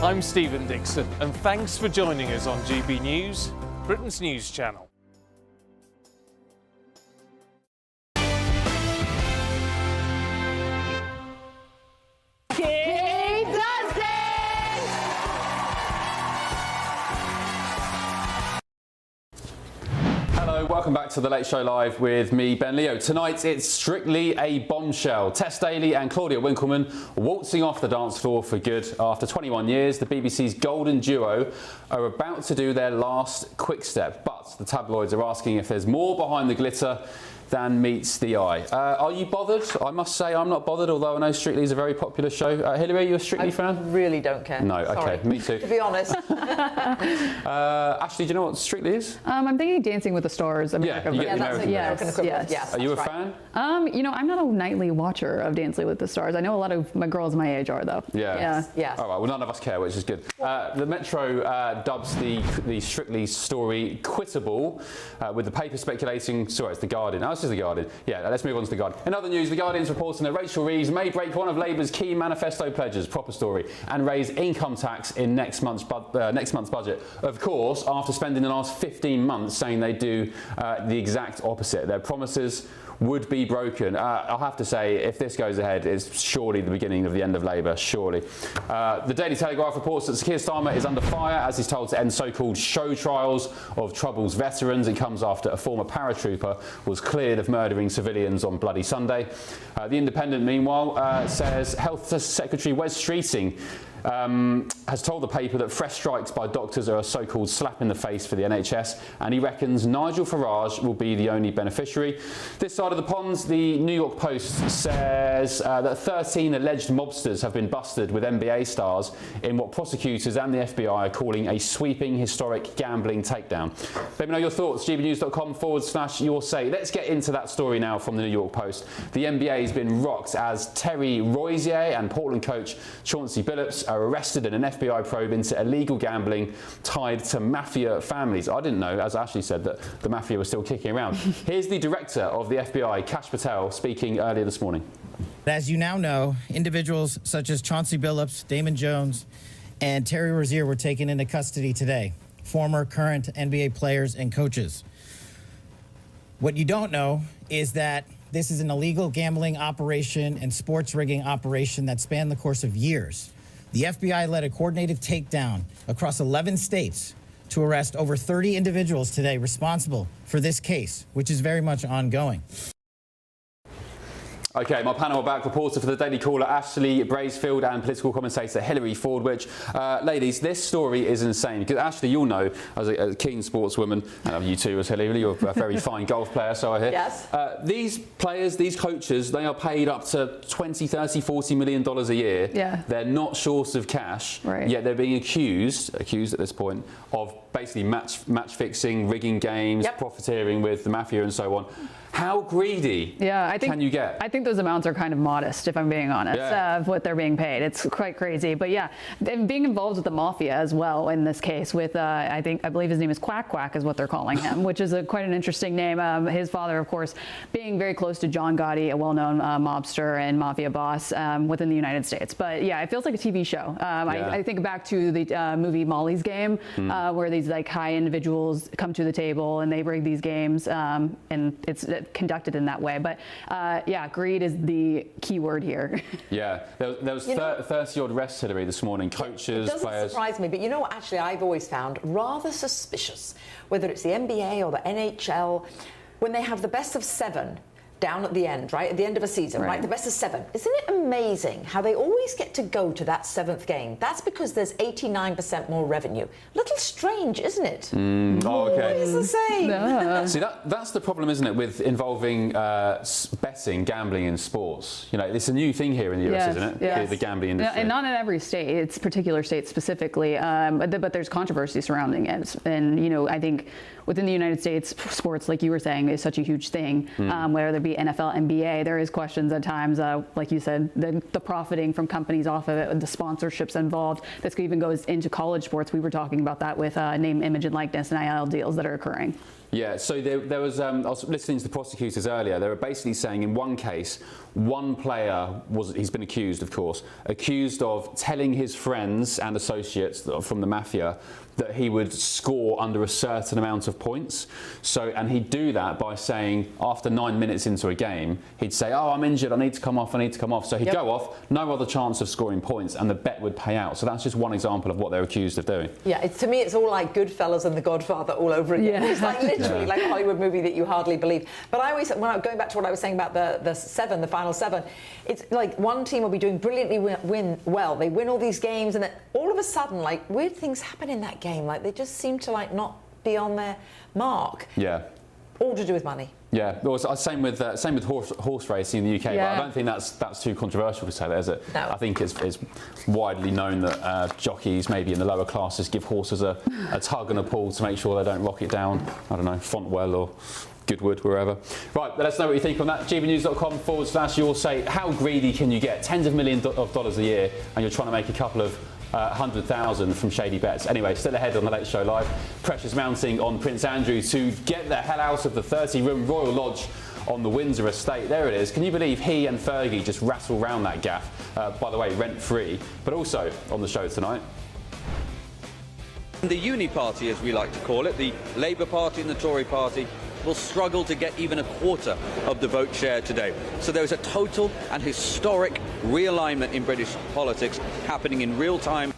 I'm Stephen Dixon, and thanks for joining us on GB News, Britain's news channel. Keep dancing! Hello, welcome back to The Late Show Live with me, Ben Leo. Tonight, it's strictly a bombshell. Tess Daly and Claudia Winkleman waltzing off the dance floor for good. After 21 years, the BBC's golden duo are about to do their last quick step. But the tabloids are asking if there's more behind the glitter than meets the eye. Are you bothered? I must say I'm not bothered, although I know Strictly is a very popular show. Hillary, are you a Strictly fan? I really don't care. No, Sorry. okay, me too. To be honest. Ashley, do you know what Strictly is? I'm thinking Dancing with the Stars. America, you get the that's the American equivalent. Yes, Are you a that's fan? You know, I'm not a nightly watcher of Dancing with the Stars. I know a lot of my girls my age are, though. Yeah. Yes. All right, well, none of us care, which is good. The Metro dubs the Strictly story quittable, with the paper speculating, sorry, it's The Guardian. Oh, it's just The Guardian. Yeah, let's move on to The Guardian. In other news, The Guardian's reporting that Rachel Reeves may break one of Labour's key manifesto pledges, proper story, and raise income tax in next month's budget. Of course, after spending the last 15 months saying they do the exact opposite. Their promises would be broken. I'll have to say, if this goes ahead, it's surely the beginning of the end of Labour, surely. The Daily Telegraph reports that Keir Starmer is under fire as he's told to end so-called show trials of Trouble's veterans. It comes after a former paratrooper was cleared of murdering civilians on Bloody Sunday. The Independent, meanwhile, says Health Secretary Wes Streeting has told the paper that fresh strikes by doctors are a so-called slap in the face for the NHS, and he reckons Nigel Farage will be the only beneficiary. This side of the ponds, the New York Post says that 13 alleged mobsters have been busted with NBA stars in what prosecutors and the FBI are calling a sweeping historic gambling takedown. Let me know your thoughts, gbnews.com/your say. Let's get into that story now from the New York Post. The NBA has been rocked as Terry Rozier and Portland coach Chauncey Billups are arrested in an FBI probe into illegal gambling tied to mafia families. I didn't know, as Ashley said, that the mafia was still kicking around. Here's the director of the FBI, Kash Patel, speaking earlier this morning. As you now know, individuals such as Chauncey Billups, Damon Jones, and Terry Rozier were taken into custody today. Former, current NBA players and coaches. What you don't know is that this is an illegal gambling operation and sports rigging operation that spanned the course of years. The FBI led a coordinated takedown across 11 states to arrest over 30 individuals today responsible for this case, which is very much ongoing. OK, my panel are back. Reporter for the Daily Caller, Ashley Bracefield, and political commentator Hillary Fordwich. Ladies, this story is insane. Because Ashley, you'll know, as a keen sportswoman, and you too as Hillary, you're a very fine golf player, so I hear. Yes. These players, these coaches, they are paid up to $20, $30, $40 million a year. Yeah. They're not short of cash, right. Yet they're being accused at this point, of basically match fixing, rigging games, profiteering with the mafia and so on. How greedy can you get? I think those amounts are kind of modest, if I'm being honest, of what they're being paid. It's quite crazy. But yeah, and being involved with the mafia as well in this case with, I believe his name is Quack Quack is what they're calling him, which is quite an interesting name. His father, of course, being very close to John Gotti, a well-known mobster and mafia boss within the United States. But yeah, it feels like a TV show. I think back to the movie Molly's Game, where these like high individuals come to the table and they rig these games, and it's conducted in that way. But yeah, greed is the key word here. Yeah, there was 30-odd arrests, Hillary, this morning. Coaches, it doesn't players. surprise me, but you know what, actually, I've always found rather suspicious, whether it's the NBA or the NHL, when they have the best of 7 down at the end, right? At the end of a season, right? The best of 7. Isn't it amazing how they always get to go to that 7th game? That's because there's 89% more revenue. Little strange, isn't it? Oh, okay. Always the same. No. See, that's the problem, isn't it, with involving betting, gambling in sports? You know, it's a new thing here in the US, isn't it? Yes. The gambling industry. And not in every state. It's particular states specifically. But there's controversy surrounding it. And, you know, I think within the United States, sports, like you were saying, is such a huge thing, whether it be NFL, NBA, there is questions at times, like you said, the profiting from companies off of it, the sponsorships involved. This even goes into college sports. We were talking about that with name, image, and likeness and NIL deals that are occurring. Yeah, so there was, I was listening to the prosecutors earlier, they were basically saying in one case, one player he's been accused, of course, accused of telling his friends and associates from the mafia that he would score under a certain amount of points. So, and he'd do that by saying, after 9 minutes into a game, he'd say, oh, I'm injured, I need to come off, I need to come off. So he'd go off, no other chance of scoring points, and the bet would pay out. So that's just one example of what they're accused of doing. Yeah, to me, it's all like Goodfellas and The Godfather all over again. Yeah. It's like literally like a Hollywood movie that you hardly believe. But I always, going back to what I was saying about the final seven, it's like one team will be doing brilliantly well. They win all these games, and then all of a sudden, like, weird things happen in that game. Like, they just seem to like not be on their mark. Yeah. All to do with money. Yeah, well, same with horse racing in the UK, but I don't think that's too controversial to say that, is it? No. I think it's widely known that jockeys, maybe in the lower classes, give horses a tug and a pull to make sure they don't rock it down, I don't know, Fontwell or Goodwood, wherever. Right, let us know what you think on that. gbnews.com/your say. How greedy can you get? Tens of millions of dollars a year, and you're trying to make a couple of 100,000 from shady bets. Anyway, still ahead on the Late Show Live. Pressure's mounting on Prince Andrew to get the hell out of the 30-room Royal Lodge on the Windsor estate. There it is. Can you believe he and Fergie just rattle round that gaff? By the way, rent-free. But also on the show tonight. The Uni Party, as we like to call it, the Labour Party and the Tory Party, will struggle to get even a quarter of the vote share today. So there is a total and historic realignment in British politics happening in real time.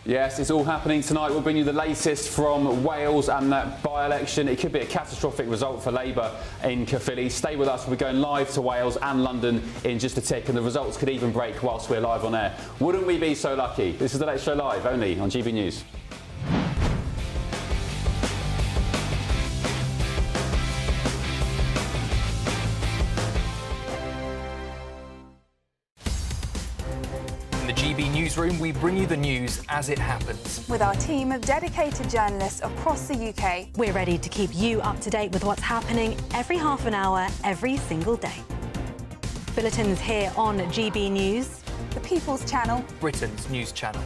Yes, it's all happening tonight. We'll bring you the latest from Wales and that by-election. It could be a catastrophic result for Labour in Caerphilly. Stay with us. We're going live to Wales and London in just a tick, and the results could even break whilst we're live on air. Wouldn't we be so lucky? This is the Late Show Live, only on GB News. GB Newsroom, we bring you the news as it happens. With our team of dedicated journalists across the UK, we're ready to keep you up to date with what's happening every half an hour, every single day. Bulletins here on GB News, the People's Channel, Britain's news channel.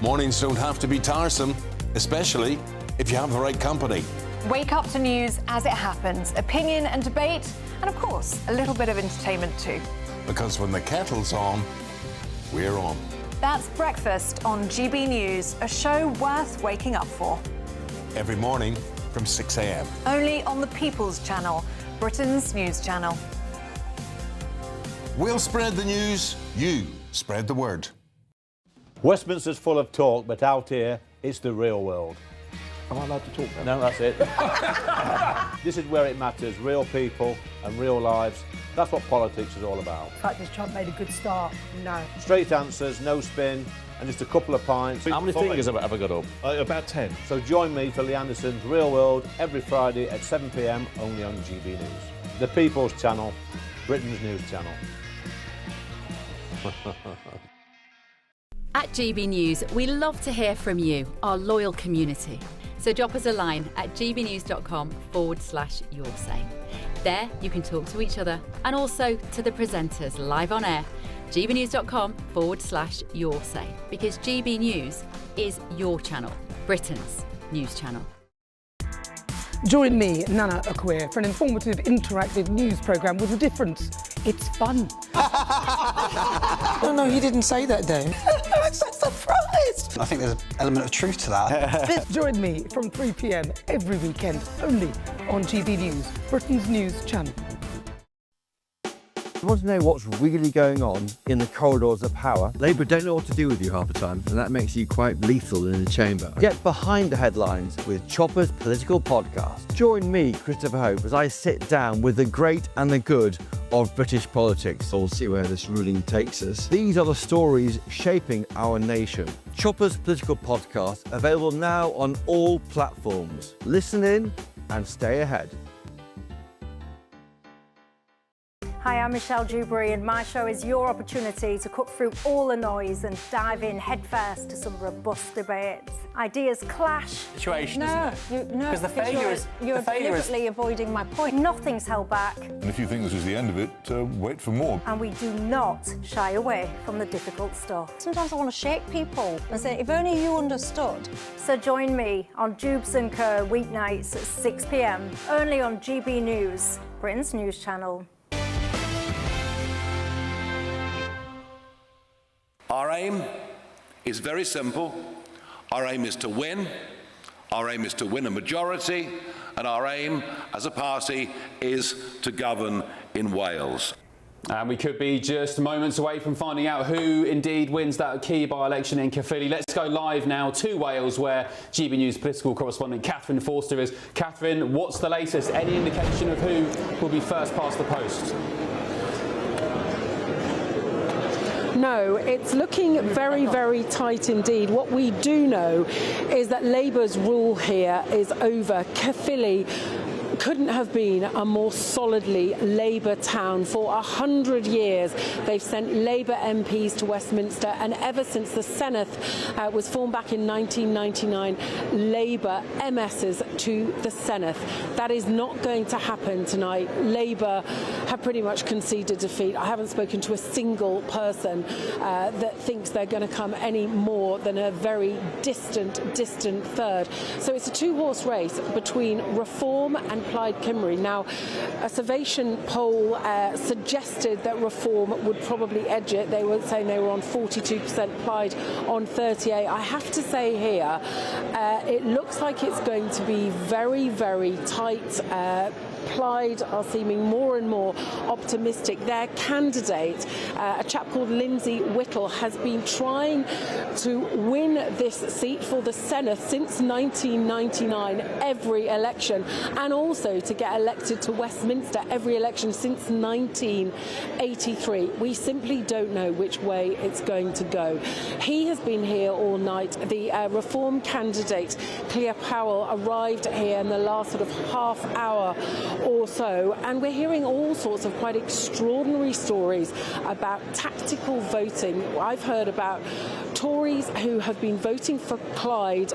Mornings don't have to be tiresome, especially if you have the right company. Wake up to news as it happens, opinion and debate, and of course, a little bit of entertainment too. Because when the kettle's on, we're on. That's Breakfast on GB News, a show worth waking up for. Every morning from 6 a.m. Only on the People's Channel, Britain's news channel. We'll spread the news, you spread the word. Westminster's full of talk, but out here, it's the real world. Am I allowed to talk now? No, that's it. This is where it matters, real people and real lives. That's what politics is all about. The fact that Trump made a good start, no. Straight answers, no spin, and just a couple of pints. How many fingers have I got up? About 10. So join me for Lee Anderson's Real World every Friday at 7 p.m, only on GB News. The People's Channel, Britain's news channel. At GB News, we love to hear from you, our loyal community. So drop us a line at gbnews.com/your say. There you can talk to each other and also to the presenters live on air. gbnews.com/your say, because GB News is your channel, Britain's news channel. Join me, Nana Akweer, for an informative, interactive news programme with a difference. It's fun. No, he didn't say that, Dave. I'm so surprised. I think there's an element of truth to that. Join me from 3 p.m. every weekend, only on GB News, Britain's news channel. You want to know what's really going on in the corridors of power? Labour don't know what to do with you half the time, and that makes you quite lethal in the chamber. Get behind the headlines with Chopper's Political Podcast. Join me, Christopher Hope, as I sit down with the great and the good of British politics. We'll see where this ruling takes us. These are the stories shaping our nation. Chopper's Political Podcast, available now on all platforms. Listen in and stay ahead. Hi, I'm Michelle Dewberry, and my show is your opportunity to cut through all the noise and dive in headfirst to some robust debates. Ideas clash. Situation, no, because the failure is you're deliberately avoiding my point. Nothing's held back. And if you think this is the end of it, wait for more. And we do not shy away from the difficult stuff. Sometimes I want to shake people and say, if only you understood. So join me on Jubes and Kerr weeknights at 6 p.m, only on GB News, Britain's news channel. Our aim It's very simple. Our aim is to win. Our aim is to win a majority, and our aim as a party is to govern in Wales. And we could be just moments away from finding out who indeed wins that key by-election in Caerphilly. Let's go live now to Wales, where GB News political correspondent Catherine Forster is. Catherine, what's the latest? Any indication of who will be first past the post? No, it's looking very, very tight indeed. What we do know is that Labour's rule here is over. Caerphilly couldn't have been a more solidly Labour town. For 100 years, they've sent Labour MPs to Westminster, and ever since the Senedd was formed back in 1999, Labour MSs to the Senedd. That is not going to happen tonight. Labour have pretty much conceded defeat. I haven't spoken to a single person that thinks they're going to come any more than a very distant third. So it's a two-horse race between Reform and Plaid Cymru. Now, a Survation poll suggested that Reform would probably edge it. They were saying they were on 42%, Plaid on 38%. I have to say here, it looks like it's going to be very, very tight. Plaid are seeming more and more optimistic. Their candidate, a chap called Lindsay Whittle, has been trying to win this seat for the Senedd since 1999, every election, and also to get elected to Westminster every election since 1983. We simply don't know which way it's going to go. He has been here all night. The Reform candidate, Clea Powell, arrived here in the last sort of half hour or so, and we're hearing all sorts of quite extraordinary stories about tactical voting. I've heard about Tories who have been voting for Clyde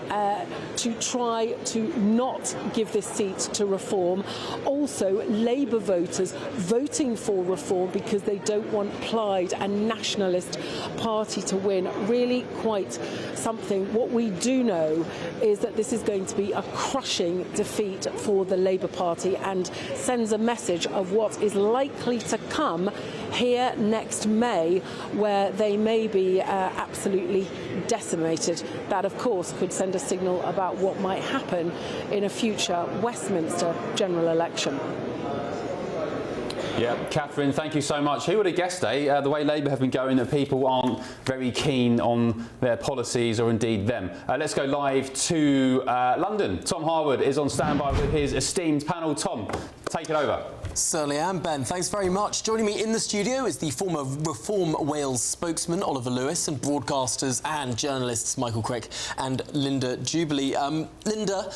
to try to not give this seat to Reform. Also, Labour voters voting for Reform because they don't want Plaid, a nationalist party, to win. Really quite something. What we do know is that this is going to be a crushing defeat for the Labour Party and sends a message of what is likely to come here next May, where they may be absolutely decimated. That, of course, could send a signal about what might happen in a future Westminster general election. Yeah, Catherine, thank you so much. Who would have guessed, the way Labour have been going, that people aren't very keen on their policies or indeed them. Let's go live to London. Tom Harwood is on standby with his esteemed panel. Tom, take it over. Certainly am, Ben. Thanks very much. Joining me in the studio is the former Reform Wales spokesman, Oliver Lewis, and broadcasters and journalists Michael Crick and Linda Jubilee. Linda,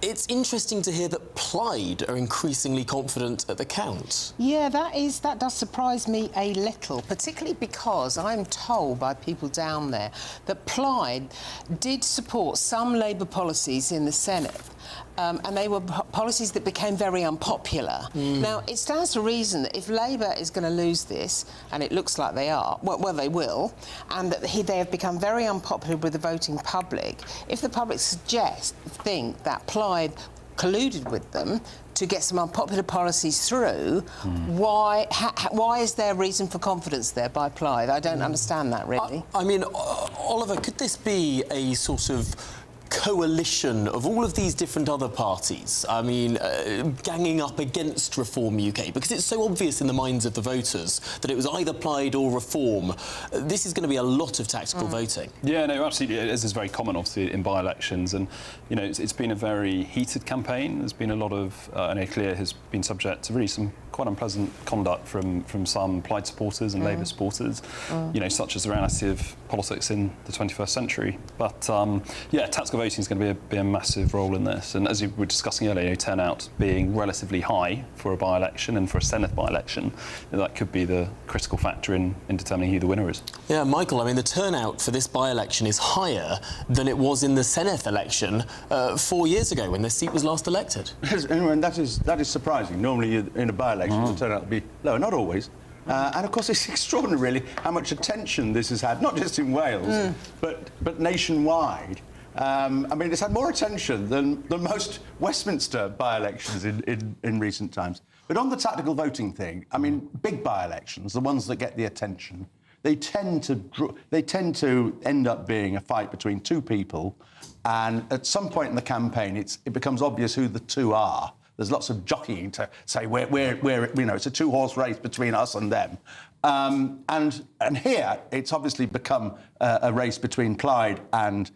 it's interesting to hear that Plaid are increasingly confident at the count. Yeah, that does surprise me a little, particularly because I'm told by people down there that Plaid did support some Labour policies in the Senedd. And they were policies that became very unpopular. Now, it stands to reason that if Labour is going to lose this, and it looks like they are, well they will, and that they have become very unpopular with the voting public, if the public think that Plaid colluded with them to get some unpopular policies through, why is there reason for confidence there by Plaid? I don't understand that, really. I mean, Oliver, could this be a sort of coalition of all of these different other parties, I mean, ganging up against Reform UK? Because it's so obvious in the minds of the voters that it was either Plaid or Reform. This is going to be a lot of tactical voting. Yeah, no, absolutely. This is very common, obviously, in by-elections. And, you know, it's been a very heated campaign. There's been a lot of... I know Clea has been subject to really some quite unpleasant conduct from some Plaid supporters and Labour supporters, you know, such as the reality of politics in the 21st century. But, yeah, tactical voting is going to be a massive role in this. And as you were discussing earlier, you know, turnout being relatively high for a by-election and for a Senedd by-election, that could be the critical factor in determining who the winner is. Yeah, Michael, I mean, the turnout for this by-election is higher than it was in the Senedd election 4 years ago when this seat was last elected. And that is surprising. Normally, in a by-election, the turnout will be lower, not always. And of course, it's extraordinary, really, how much attention this has had, not just in Wales, but nationwide. I mean, it's had more attention than most Westminster by-elections in recent times. But on the tactical voting thing, I mean, big by-elections, the ones that get the attention, they tend to end up being a fight between two people, and at some point in the campaign, it becomes obvious who the two are. There's lots of jockeying to say it's a two-horse race between us and them. And here, it's obviously become a race between Plaid and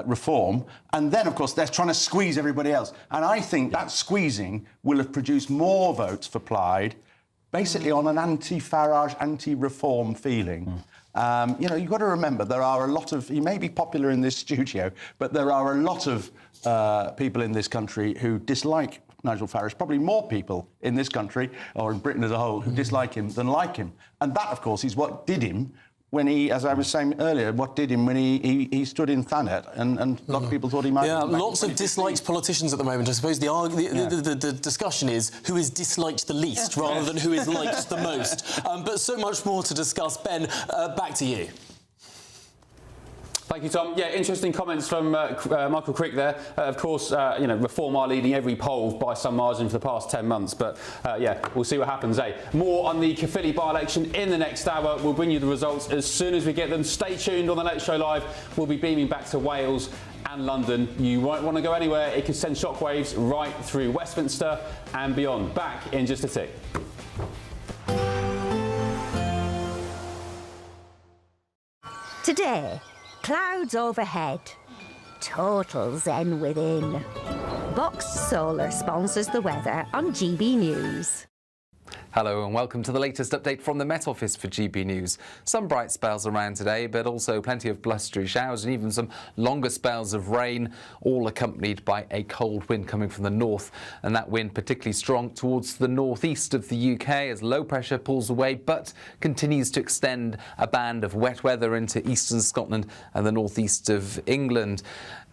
Reform. And then, of course, they're trying to squeeze everybody else. And I think that squeezing will have produced more votes for Plaid, basically on an anti-Farage, anti-Reform feeling. You've got to remember, there are a lot of... He may be popular in this studio, but there are a lot of people in this country who dislike Nigel Farage, probably more people in this country, or in Britain as a whole, who dislike him than like him. And that, of course, is what did him when he, as I was saying earlier, what did him when he stood in Thanet, and a lot of people thought he might... Yeah, lots of disliked politicians at the moment. I suppose the discussion is who is disliked the least, rather than who is liked the most. But so much more to discuss. Ben, back to you. Thank you, Tom. Yeah, interesting comments from Michael Crick there. Of course, Reform are leading every poll by some margin for the past 10 months. But, we'll see what happens, eh? More on the Caerphilly by-election in the next hour. We'll bring you the results as soon as we get them. Stay tuned on The Late Show Live. We'll be beaming back to Wales and London. You won't want to go anywhere. It could send shockwaves right through Westminster and beyond. Back in just a tick. Today, clouds overhead, total zen within. Boxed Solar sponsors the weather on GB News. Hello and welcome to the latest update from the Met Office for GB News. Some bright spells around today, but also plenty of blustery showers and even some longer spells of rain, all accompanied by a cold wind coming from the north. And that wind particularly strong towards the northeast of the UK as low pressure pulls away, but continues to extend a band of wet weather into eastern Scotland and the northeast of England.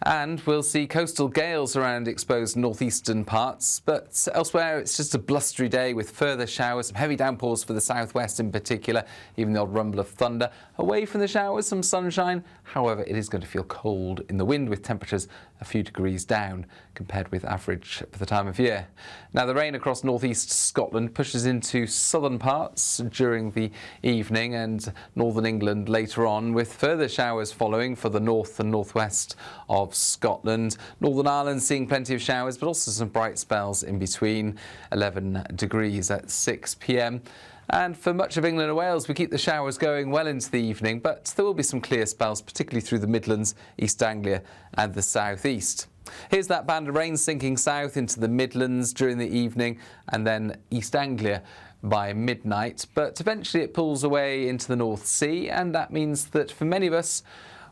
And we'll see coastal gales around exposed northeastern parts, but elsewhere it's just a blustery day with further showers, some heavy downpours for the southwest in particular, even the odd rumble of thunder. Away from the showers, some sunshine. However, it is going to feel cold in the wind with temperatures a few degrees down compared with average for the time of year. Now, the rain across northeast Scotland pushes into southern parts during the evening and northern England later on, with further showers following for the north and northwest of Scotland. Northern Ireland seeing plenty of showers, but also some bright spells in between. 11 degrees at 6 p.m. And for much of England and Wales, we keep the showers going well into the evening, but there will be some clear spells, particularly through the Midlands, East Anglia and the southeast. Here's that band of rain sinking south into the Midlands during the evening and then East Anglia by midnight, but eventually it pulls away into the North Sea, and that means that for many of us,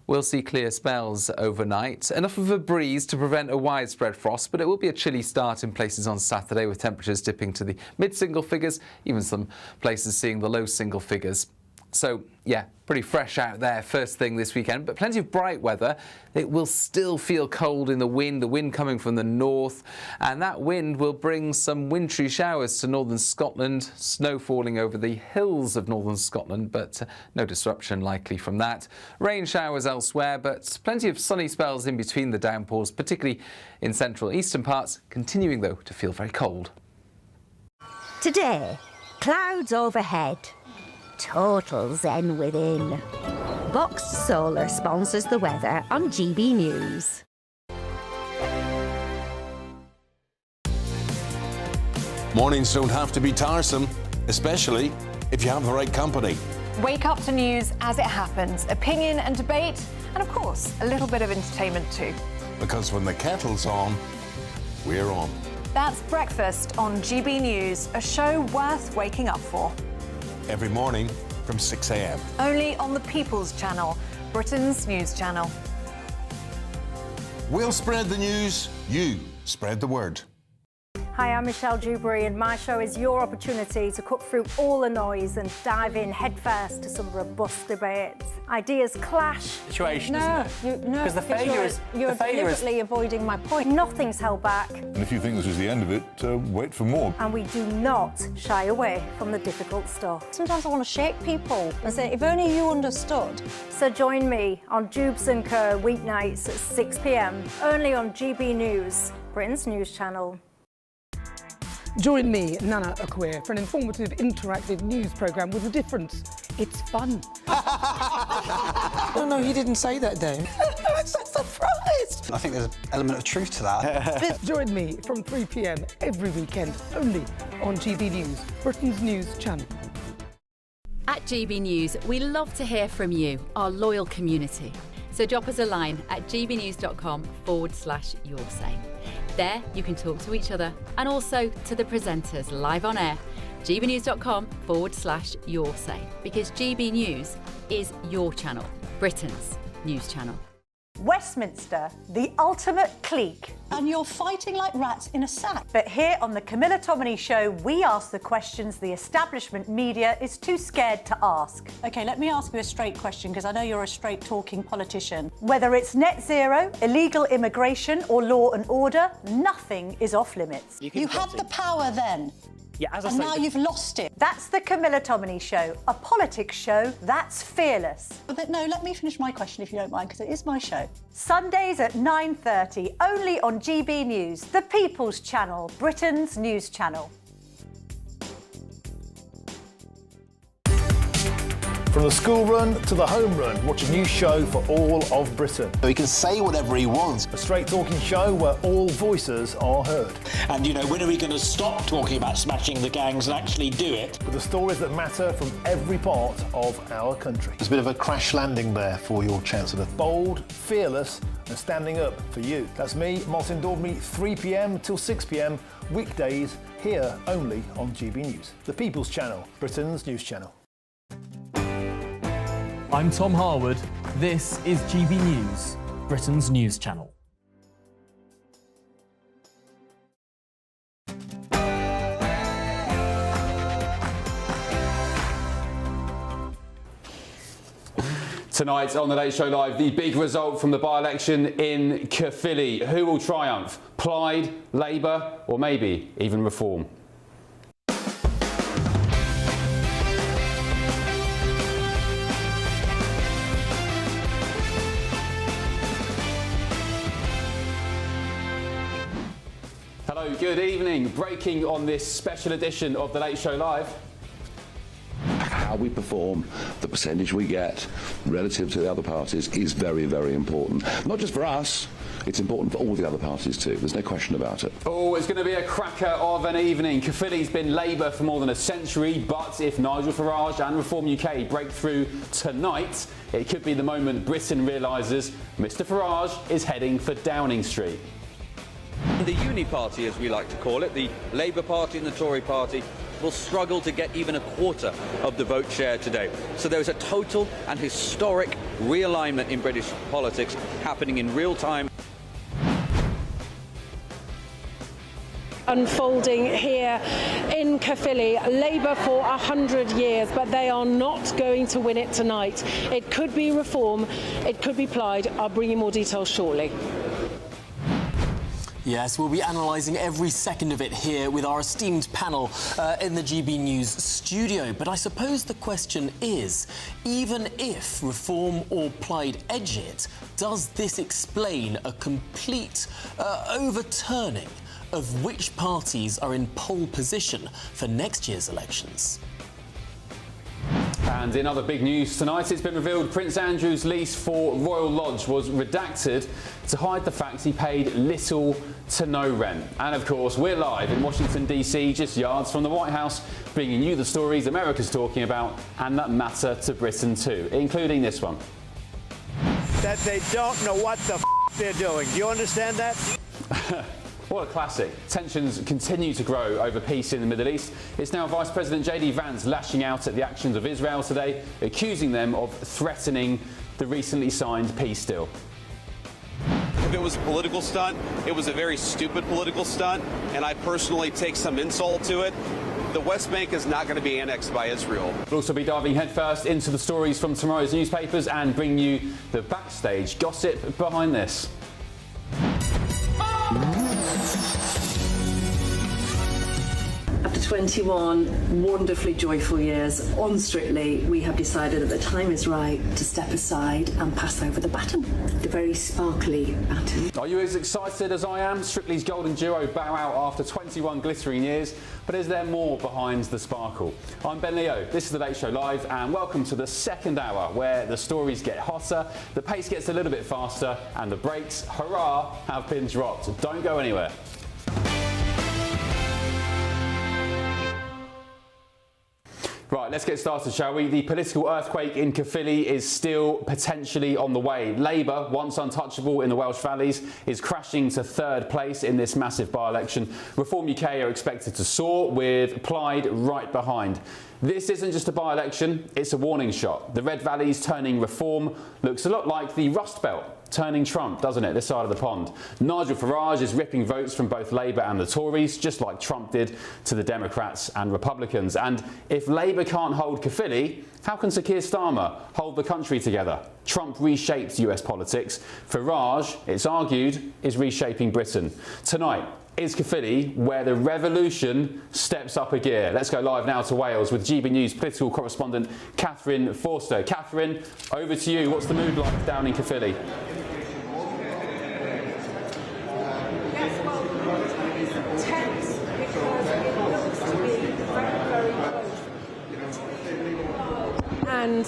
we'll see clear spells overnight. Enough of a breeze to prevent a widespread frost, but it will be a chilly start in places on Saturday with temperatures dipping to the mid-single figures, even some places seeing the low single figures. So, yeah, pretty fresh out there first thing this weekend, but plenty of bright weather. It will still feel cold in the wind coming from the north, and that wind will bring some wintry showers to northern Scotland, snow falling over the hills of northern Scotland, but no disruption likely from that. Rain showers elsewhere, but plenty of sunny spells in between the downpours, particularly in central eastern parts, continuing though to feel very cold. Today, clouds overhead, total zen within. Boxed Solar sponsors the weather on GB News. Mornings don't have to be tiresome, especially if you have the right company. Wake up to news as it happens, opinion and debate, and of course, a little bit of entertainment too. Because when the kettle's on, we're on. That's Breakfast on GB News, a show worth waking up for. Every morning from 6 a.m. Only on the People's Channel, Britain's news channel. We'll spread the news, you spread the word. Hi, I'm Michelle Dewberry, and my show is your opportunity to cut through all the noise and dive in headfirst to some robust debates. Ideas clash. Situation, No, Because the failure is... You're deliberately avoiding my point. Nothing's held back. And if you think this is the end of it, wait for more. And we do not shy away from the difficult stuff. Sometimes I want to shake people and say, if only you understood. So join me on Jubes and Kerr weeknights at 6 p.m, only on GB News, Britain's news channel. Join me, Nana Okoye, for an informative, interactive news programme with a difference It's fun. No, he didn't say that, though. I'm so surprised. I think there's an element of truth to that. Join me from 3 p.m. every weekend, only on GB News, Britain's news channel. At GB News, we love to hear from you, our loyal community. So drop us a line at gbnews.com/yoursay. There you can talk to each other and also to the presenters live on air. gbnews.com/yoursay, because GB News is your channel, Britain's news channel. Westminster, the ultimate clique. And you're fighting like rats in a sack. But here on the Camilla Tominey Show, we ask the questions the establishment media is too scared to ask. OK, let me ask you a straight question, because I know you're a straight-talking politician. Whether it's net zero, illegal immigration or law and order, nothing is off limits. You had the power then. Yeah, as I and say, now you've lost it. That's the Camilla Tominey Show, a politics show that's fearless. But no, let me finish my question if you don't mind, because it is my show. Sundays at 9:30, only on GB News, the People's Channel, Britain's news channel. From the school run to the home run, watch a new show for all of Britain. He can say whatever he wants. A straight talking show where all voices are heard. And, you know, when are we going to stop talking about smashing the gangs and actually do it? With the stories that matter from every part of our country. There's a bit of a crash landing there for your Chancellor. Bold, fearless and standing up for you. That's me, Martin Daubney, 3 p.m. till 6 p.m, weekdays, here only on GB News. The People's Channel, Britain's news channel. I'm Tom Harwood. This is GB News, Britain's news channel. Tonight on The Late Show Live, the big result from the by-election in Caerphilly. Who will triumph? Plaid, Labour or maybe even Reform? Hello, good evening. Breaking on this special edition of The Late Show Live. How we perform, the percentage we get relative to the other parties is very, very important. Not just for us, it's important for all the other parties too. There's no question about it. Oh, it's going to be a cracker of an evening. Caerphilly's been Labour for more than a century, but if Nigel Farage and Reform UK break through tonight, it could be the moment Britain realises Mr Farage is heading for Downing Street. The Uni Party, as we like to call it, the Labour Party and the Tory Party, will struggle to get even a quarter of the vote share today. So there is a total and historic realignment in British politics happening in real time. Unfolding here in Caerphilly, Labour for 100 years, but they are not going to win it tonight. It could be Reform, it could be Plaid. I'll bring you more details shortly. Yes, we'll be analysing every second of it here with our esteemed panel in the GB News studio. But I suppose the question is, even if Reform or Plaid edge it, does this explain a complete overturning of which parties are in pole position for next year's elections? And in other big news tonight, it's been revealed Prince Andrew's lease for Royal Lodge was redacted to hide the fact he paid little to no rent. And of course, we're live in Washington, D.C., just yards from the White House, bringing you the stories America's talking about and that matter to Britain too, including this one. That they don't know what the they're doing. Do you understand that? What a classic. Tensions continue to grow over peace in the Middle East. It's now Vice President J.D. Vance lashing out at the actions of Israel today, accusing them of threatening the recently signed peace deal. If it was a political stunt, it was a very stupid political stunt, and I personally take some insult to it. The West Bank is not going to be annexed by Israel. We'll also be diving headfirst into the stories from tomorrow's newspapers and bring you the backstage gossip behind this. After 21 wonderfully joyful years. On Strictly, we have decided that the time is right to step aside and pass over the baton, the very sparkly baton. Are you as excited as I am? Strictly's golden duo bow out after 21 glittering years, but is there more behind the sparkle? I'm Ben Leo, this is The Late Show Live, and welcome to the second hour where the stories get hotter, the pace gets a little bit faster, and the brakes, hurrah, have been dropped. Don't go anywhere. Right, let's get started, shall we? The political earthquake in Caerphilly is still potentially on the way. Labour, once untouchable in the Welsh valleys, is crashing to third place in this massive by-election. Reform UK are expected to soar, with Plaid right behind. This isn't just a by-election, it's a warning shot. The Red Valleys turning Reform looks a lot like the Rust Belt turning Trump, doesn't it, this side of the pond? Nigel Farage is ripping votes from both Labour and the Tories, just like Trump did to the Democrats and Republicans. And if Labour can't hold Caerphilly, how can Sir Keir Starmer hold the country together? Trump reshaped US politics. Farage, it's argued, is reshaping Britain. Tonight, is Caerphilly where the revolution steps up a gear? Let's go live now to Wales with GB News political correspondent Catherine Forster. Catherine, over to you. What's the mood like down in Caerphilly? Yes, well, it's tense because it looks to be very, very close. And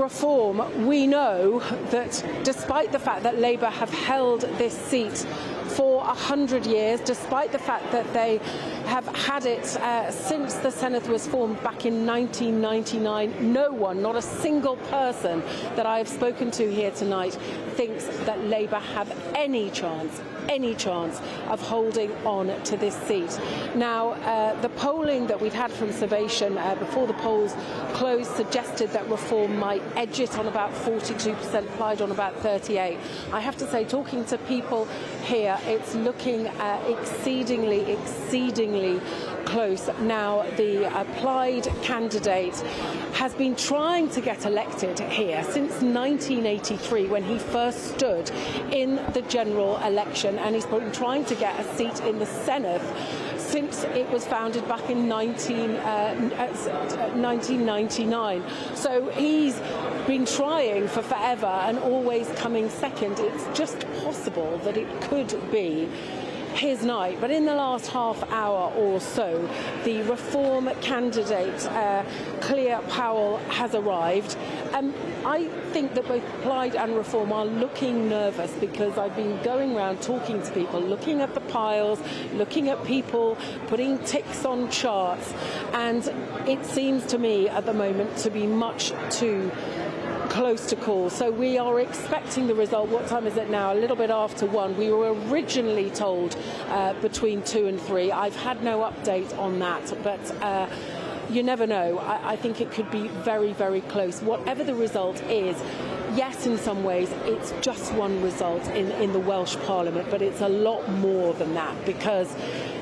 Reform, we know that despite the fact that Labour have held this seat for 100 years, despite the fact that they have had it since the Senedd was formed back in 1999, no one, not a single person that I have spoken to here tonight, thinks that Labour have any chance of holding on to this seat. Now, the polling that we've had from Survation before the polls closed suggested that Reform might edge it on about 42%, Plaid on about 38%. I have to say, talking to people here, it's looking exceedingly close. Now, the Plaid candidate has been trying to get elected here since 1983 when he first stood in the general election, and he's been trying to get a seat in the Senedd since it was founded back in 1999. So he's been trying for forever and always coming second. It's just possible that it could be his night. But in the last half hour or so, the Reform candidate, Claire Powell, has arrived. I think that both Plaid and Reform are looking nervous because I've been going around talking to people, looking at the piles, looking at people, putting ticks on charts, and it seems to me at the moment to be much too close to call. So we are expecting the result. What time is it now? A little bit after 1. We were originally told between 2 and 3. I've had no update on that, but you never know. I think it could be very, very close. Whatever the result is, yes, in some ways, it's just one result in the Welsh Parliament, but it's a lot more than that because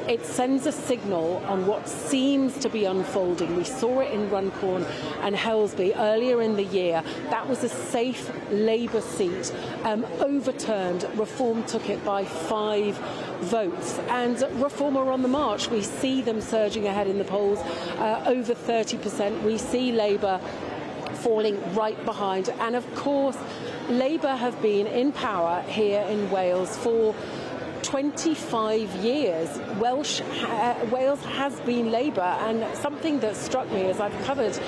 it sends a signal on what seems to be unfolding. We saw it in Runcorn and Helsby earlier in the year. That was a safe Labour seat, overturned. Reform took it by 5 votes, and Reform are on the march. We see them surging ahead in the polls, over 30%. We see Labour falling right behind, and of course Labour have been in power here in Wales for 25 years. Wales has been Labour, and something that struck me as I've covered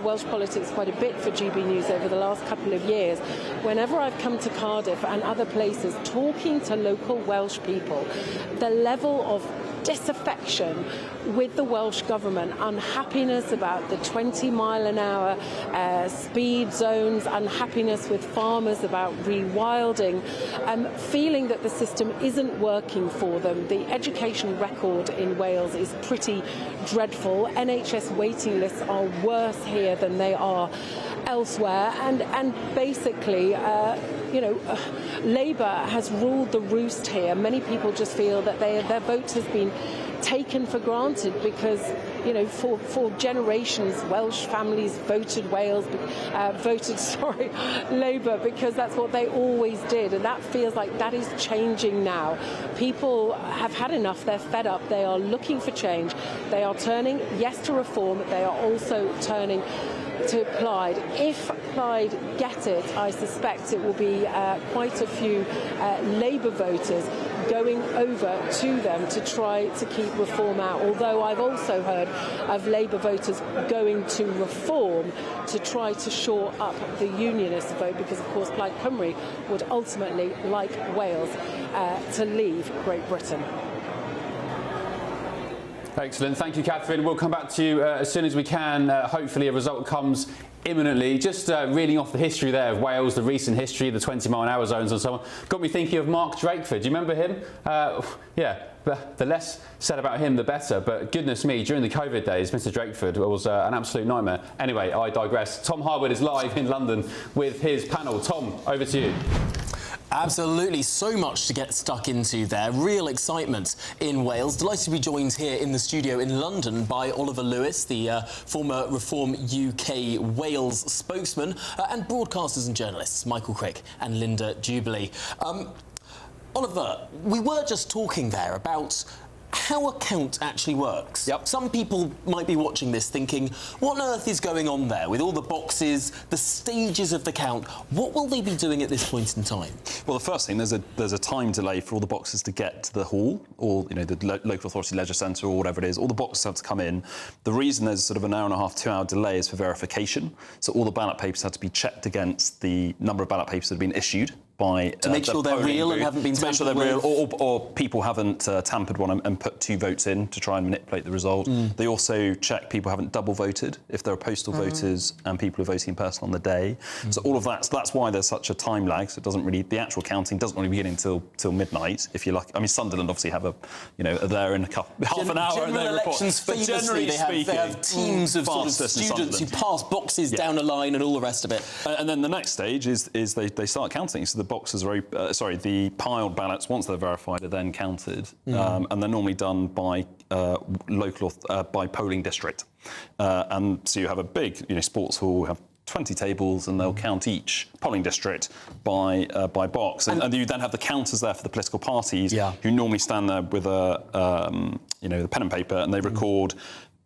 Welsh politics quite a bit for GB News over the last couple of years, whenever I've come to Cardiff and other places talking to local Welsh people, the level of disaffection with the Welsh government, unhappiness about the 20-mile-an-hour speed zones, unhappiness with farmers about rewilding, feeling that the system isn't working for them. The education record in Wales is pretty dreadful. NHS waiting lists are worse here than they are elsewhere, and basically, Labour has ruled the roost here. Many people just feel that their vote has been taken for granted because, for generations, Welsh families voted Labour because that's what they always did, and that feels like that is changing now. People have had enough, they're fed up, they are looking for change, they are turning, yes, to reform, they are also turning to Clyde. If Clyde get it, I suspect it will be quite a few Labour voters going over to them to try to keep reform out, although I've also heard of Labour voters going to reform to try to shore up the unionist vote, because of course Plaid Cymru would ultimately like Wales to leave Great Britain. Excellent. Thank you, Catherine. We'll come back to you as soon as we can. Hopefully a result comes imminently. Just reeling off the history there of Wales, the recent history, the 20-mile-an-hour zones and so on, got me thinking of Mark Drakeford. Do you remember him? Yeah, the less said about him, the better. But goodness me, during the COVID days, Mr. Drakeford was an absolute nightmare. Anyway, I digress. Tom Harwood is live in London with his panel. Tom, over to you. Absolutely, so much to get stuck into there. Real excitement in Wales. Delighted to be joined here in the studio in London by Oliver Lewis, the former Reform UK Wales spokesman, and broadcasters and journalists Michael Crick and Linda Jubilee. Oliver, we were just talking there about how a count actually works. Yep. Some people might be watching this thinking, what on earth is going on there with all the boxes, the stages of the count? What will they be doing at this point in time? Well, the first thing, there's a time delay for all the boxes to get to the hall, or the local authority leisure centre, or whatever it is. All the boxes have to come in. The reason there's sort of an hour and a half, 2 hour delay is for verification. So all the ballot papers have to be checked against the number of ballot papers that have been issued by to make sure they're real and haven't been tampered with. To make sure they're real, or people haven't tampered one and put 2 votes in to try and manipulate the result. They also check people haven't double voted if there are postal voters and people who are voting in person on the day. So all of that. So that's why there's such a time lag. So it doesn't really, the actual counting doesn't really begin until midnight. If you're lucky. I mean, Sunderland obviously have are there in half an hour. General elections famously they have teams of sort of students who pass boxes down a line and all the rest of it. And then the next stage is they start counting. So the boxes are the piled ballots, once they're verified, are then counted, and they're normally done by by polling district. And so you have a big sports hall, have 20 tables, and they'll count each polling district by box, and you then have the counters there for the political parties, who normally stand there with the pen and paper, and they record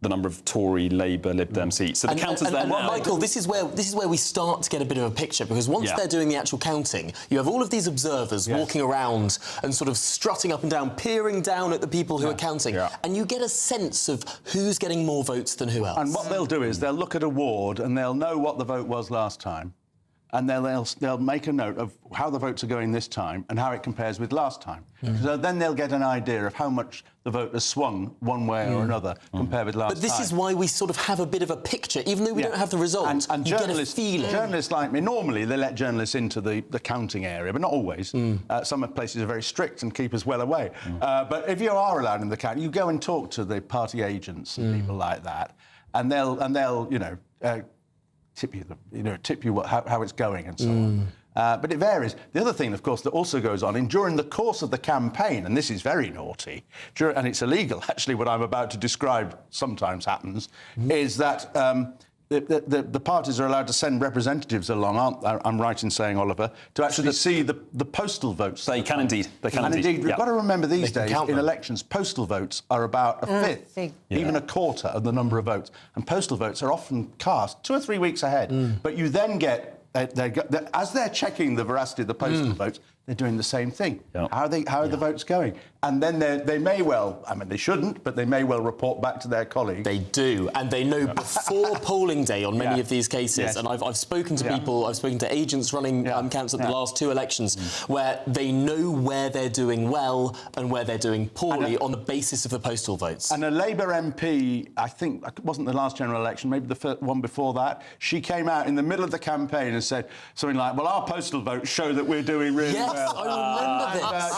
the number of Tory, Labour, Lib Dem seats. So the counters there now. Michael, this is where we start to get a bit of a picture, because once they're doing the actual counting, you have all of these observers walking around and sort of strutting up and down, peering down at the people who are counting, and you get a sense of who's getting more votes than who else. And what they'll do is they'll look at a ward and they'll know what the vote was last time, and they'll make a note of how the votes are going this time and how it compares with last time. So then they'll get an idea of how much the vote has swung one way or another compared with last time. But this is why we sort of have a bit of a picture, even though we don't have the result. And you journalists, get a feeling. Journalists like me, normally they let journalists into the counting area, but not always. Some places are very strict and keep us well away. But if you are allowed in the count, you go and talk to the party agents and people like that, and they'll tip you how it's going and so on. But it varies. The other thing, of course, that also goes on during the course of the campaign, and this is very naughty, and it's illegal, actually, what I'm about to describe sometimes happens, is that the parties are allowed to send representatives along, I'm right in saying, Oliver, to actually see the postal votes. They can indeed. And indeed, we've got to remember these days, in elections, postal votes are about a fifth, even a quarter of the number of votes. And postal votes are often cast 2 or 3 weeks ahead. But you then get, as they're checking the veracity of the postal votes, they're doing the same thing. How are the votes going? And then they may well, I mean, they shouldn't, but they may well report back to their colleagues. They do, and they know before polling day on many of these cases. And I've spoken to people, I've spoken to agents running counts at the last 2 elections, where they know where they're doing well and where they're doing poorly on the basis of the postal votes. And a Labour MP, I think, it wasn't the last general election, maybe the one before that, she came out in the middle of the campaign and said something like, well, our postal votes show that we're doing really well. Yes, I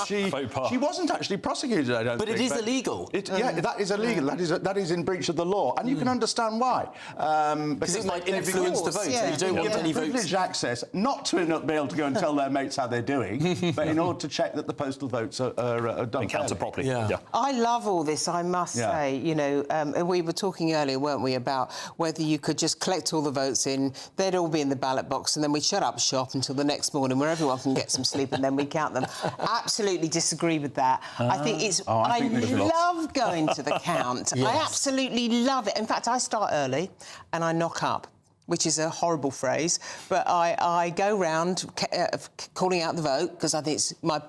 remember this. She wasn't actually actually prosecuted, I don't but think. But it is illegal. Yeah, that is illegal. That is in breach of the law. And you can understand why. Because it might influence the vote. Yeah. You don't want any votes. Privileged access, not to be able to go and tell their mates how they're doing, but in order to check that the postal votes are done and counted properly. Yeah. I love all this, I must say. You know, we were talking earlier, weren't we, about whether you could just collect all the votes in, they'd all be in the ballot box, and then we'd shut up shop until the next morning where everyone can get some sleep, and then we count them. Absolutely disagree with that. I think it's... I love going to the count. Yes. I absolutely love it. In fact, I start early and I knock up, which is a horrible phrase, but I go round calling out the vote, because I think it's my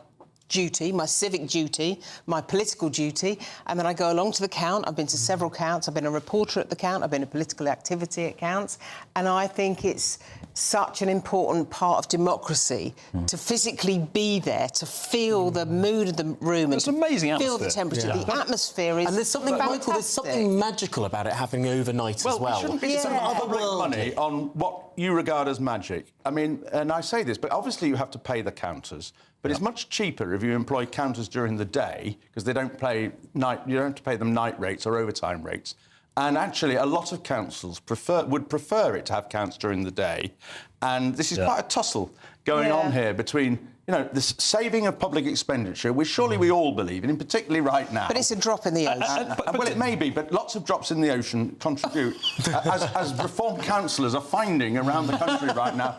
duty, my civic duty, my political duty, and then I go along to the count. I've been to several counts. I've been a reporter at the count. I've been a political activity at counts, and I think it's such an important part of democracy to physically be there, to feel the mood of the room, and amazing feel the temperature. The atmosphere is and there's something fantastic. there's something magical about it happening overnight as well. Well, shouldn't be public money on what you regard as magic. I mean, and I say this, but obviously you have to pay the counters. But it's much cheaper if you employ counters during the day, because they don't pay night. You don't have to pay them night rates or overtime rates. And actually, a lot of councils would prefer it to have counts during the day. And this is quite a tussle going on here between, you know, the saving of public expenditure, which surely we all believe in particularly right now. But it's a drop in the ocean. Well, it may be, but lots of drops in the ocean contribute, as Reform councillors are finding around the country right now,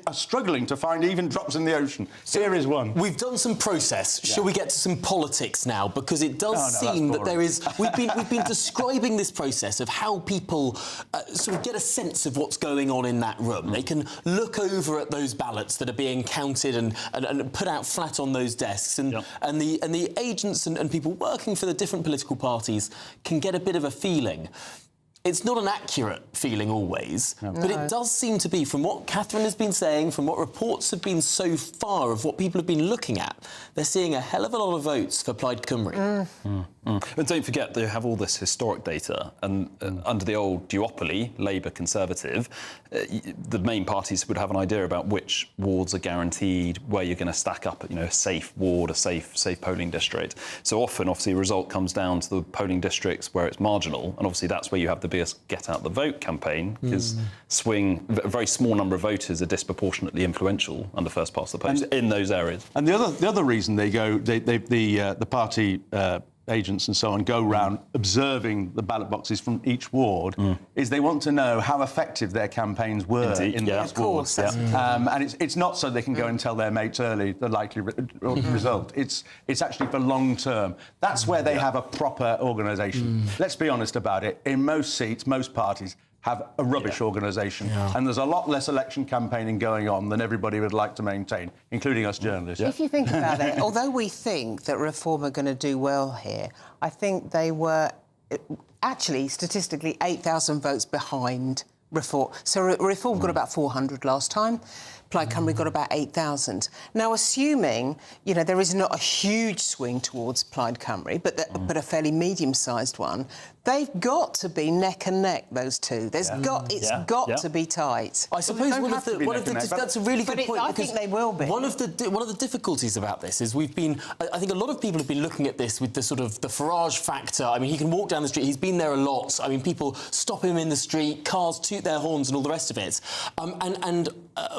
are struggling to find even drops in the ocean. So here is one. We've done some process. Shall we get to some politics now? Because it does seem that there is... We've been describing this process of how people sort of get a sense of what's going on in that room. They can look over at those ballots that are being counted and put out flat on those desks, and the agents and people working for the different political parties can get a bit of a feeling. It's not an accurate feeling always, but it does seem to be, from what Catherine has been saying, from what reports have been so far of what people have been looking at, they're seeing a hell of a lot of votes for Plaid Cymru. And don't forget, they have all this historic data, and under the old duopoly, Labour Conservative, the main parties would have an idea about which wards are guaranteed, where you're going to stack up, you know, a safe ward, a safe polling district. So often, obviously, a result comes down to the polling districts where it's marginal, and obviously that's where you have the biggest get out the vote campaign, because a very small number of voters are disproportionately influential under first past the post in those areas. And the other reason they go, the party agents and so on go round observing the ballot boxes from each ward is they want to know how effective their campaigns were in those wards. And it's not so they can go and tell their mates early the likely result. It's actually for long term. That's where they have a proper organisation. Let's be honest about it. In most seats, most parties have a rubbish organisation, and there's a lot less election campaigning going on than everybody would like to maintain, including us journalists. If you think about it, although we think that Reform are going to do well here, I think they were actually statistically 8,000 votes behind Reform. So Reform got about 400 last time. Plaid Cymru got about 8,000. Now, assuming, you know, there is not a huge swing towards Plaid Cymru, but a fairly medium-sized one, they've got to be neck and neck, those two. It's got to be tight. I suppose that's a really good point. I think they will be. One of the difficulties about this is I think a lot of people have been looking at this with the sort of the Farage factor. I mean, he can walk down the street. He's been there a lot. I mean, people stop him in the street, cars toot their horns and all the rest of it.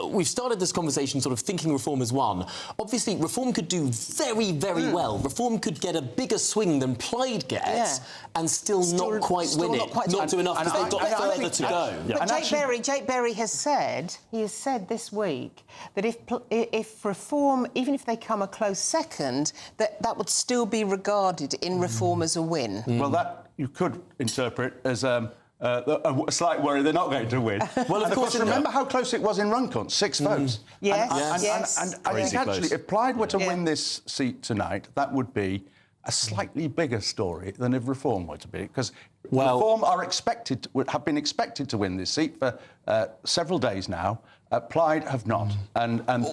We've started this conversation sort of thinking Reform has won. Obviously, Reform could do very, very well. Reform could get a bigger swing than Plaid gets and still not quite win it. Not do enough, because they've got further to go. But Jake Berry has said this week that if Reform, even if they come a close second, that would still be regarded in Reform as a win. Well, that you could interpret as a slight worry they're not going to win. Well, of course, remember how close it was in Runcorn, 6 votes. And I think actually, if Plaid were to win this seat tonight, that would be a slightly bigger story than if Reform were to be, because Reform have been expected to win this seat for several days now, Plaid have not.